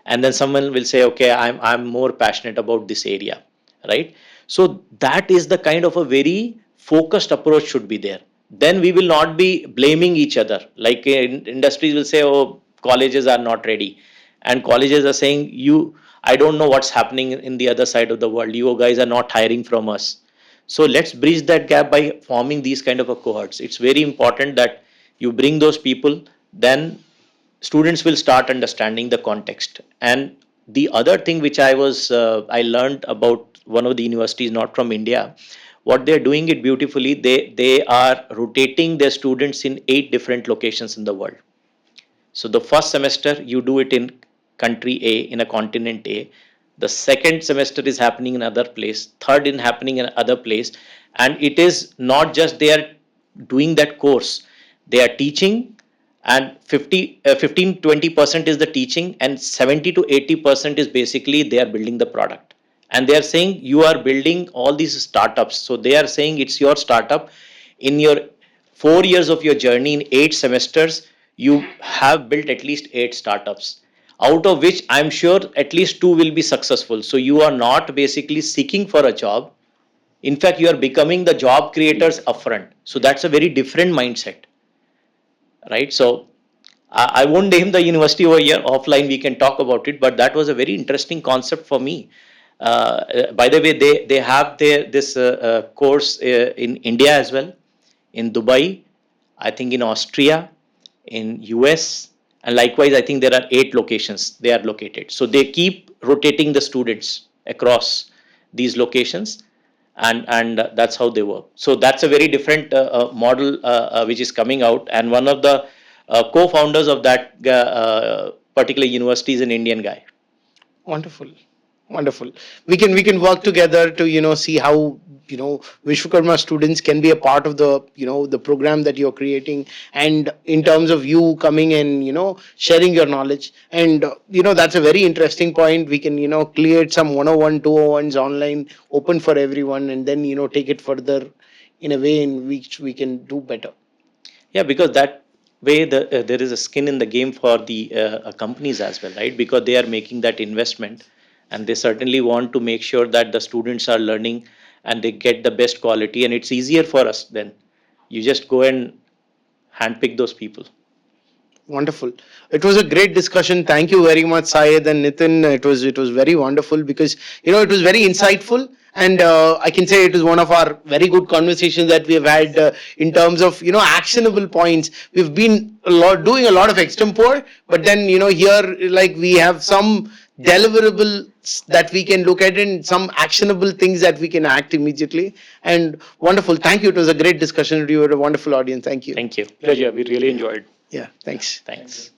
and then someone will say, okay, I'm more passionate about this area, right? So that is the kind of a very focused approach should be there. Then we will not be blaming each other. Like industries will say, oh, colleges are not ready, and colleges are saying, you, I don't know what's happening in the other side of the world, you guys are not hiring from us. So let's bridge that gap by forming these kind of a cohorts. It's very important that you bring those people, then students will start understanding the context. And the other thing which I learned about one of the universities, not from India, what they're doing it beautifully, they are rotating their students in 8 different locations in the world. So the first semester you do it in country A, in a continent A. The second semester is happening in another place. Third is happening in another place. And it is not just they are doing that course. They are teaching, and 15-20% is the teaching, and 70 to 80% is basically they are building the product. And they are saying you are building all these startups. So they are saying it's your startup. In your 4 years of your journey, in 8 semesters, you have built at least 8 startups, out of which I'm sure at least 2 will be successful. So you are not basically seeking for a job. In fact, you are becoming the job creators upfront. So that's a very different mindset, right? So I won't name the university over here. Offline, we can talk about it. But that was a very interesting concept for me. By the way, they have this course in India as well, in Dubai, I think in Austria, in US, and likewise, I think there are 8 locations they are located. So they keep rotating the students. across these locations, and that's how they work. So that's a very different model which is coming out, and one of the co-founders of that particular university is an Indian guy.
Wonderful, wonderful. We can work together to see how Vishwakarma students can be a part of the the program that you're creating, and in terms of you coming and sharing your knowledge, and that's a very interesting point. We can create some 101 201s online, open for everyone, and then take it further in a way in which we can do better.
Yeah, because that way there is a skin in the game for the companies as well, right? Because they are making that investment, and they certainly want to make sure that the students are learning and they get the best quality, and it's easier for us then. You just go and handpick those people.
Wonderful. It was a great discussion. Thank you very much, Syed and Nitin. It was very wonderful because it was very insightful, and I can say it is one of our very good conversations that we have had in terms of actionable points. We've been doing a lot of extempore, but then here like we have some deliverables that we can look at and some actionable things that we can act immediately. And wonderful. Thank you. It was a great discussion. You were a wonderful audience. Thank you.
Thank you.
Pleasure. We really enjoyed.
Yeah. Thanks.
Thanks.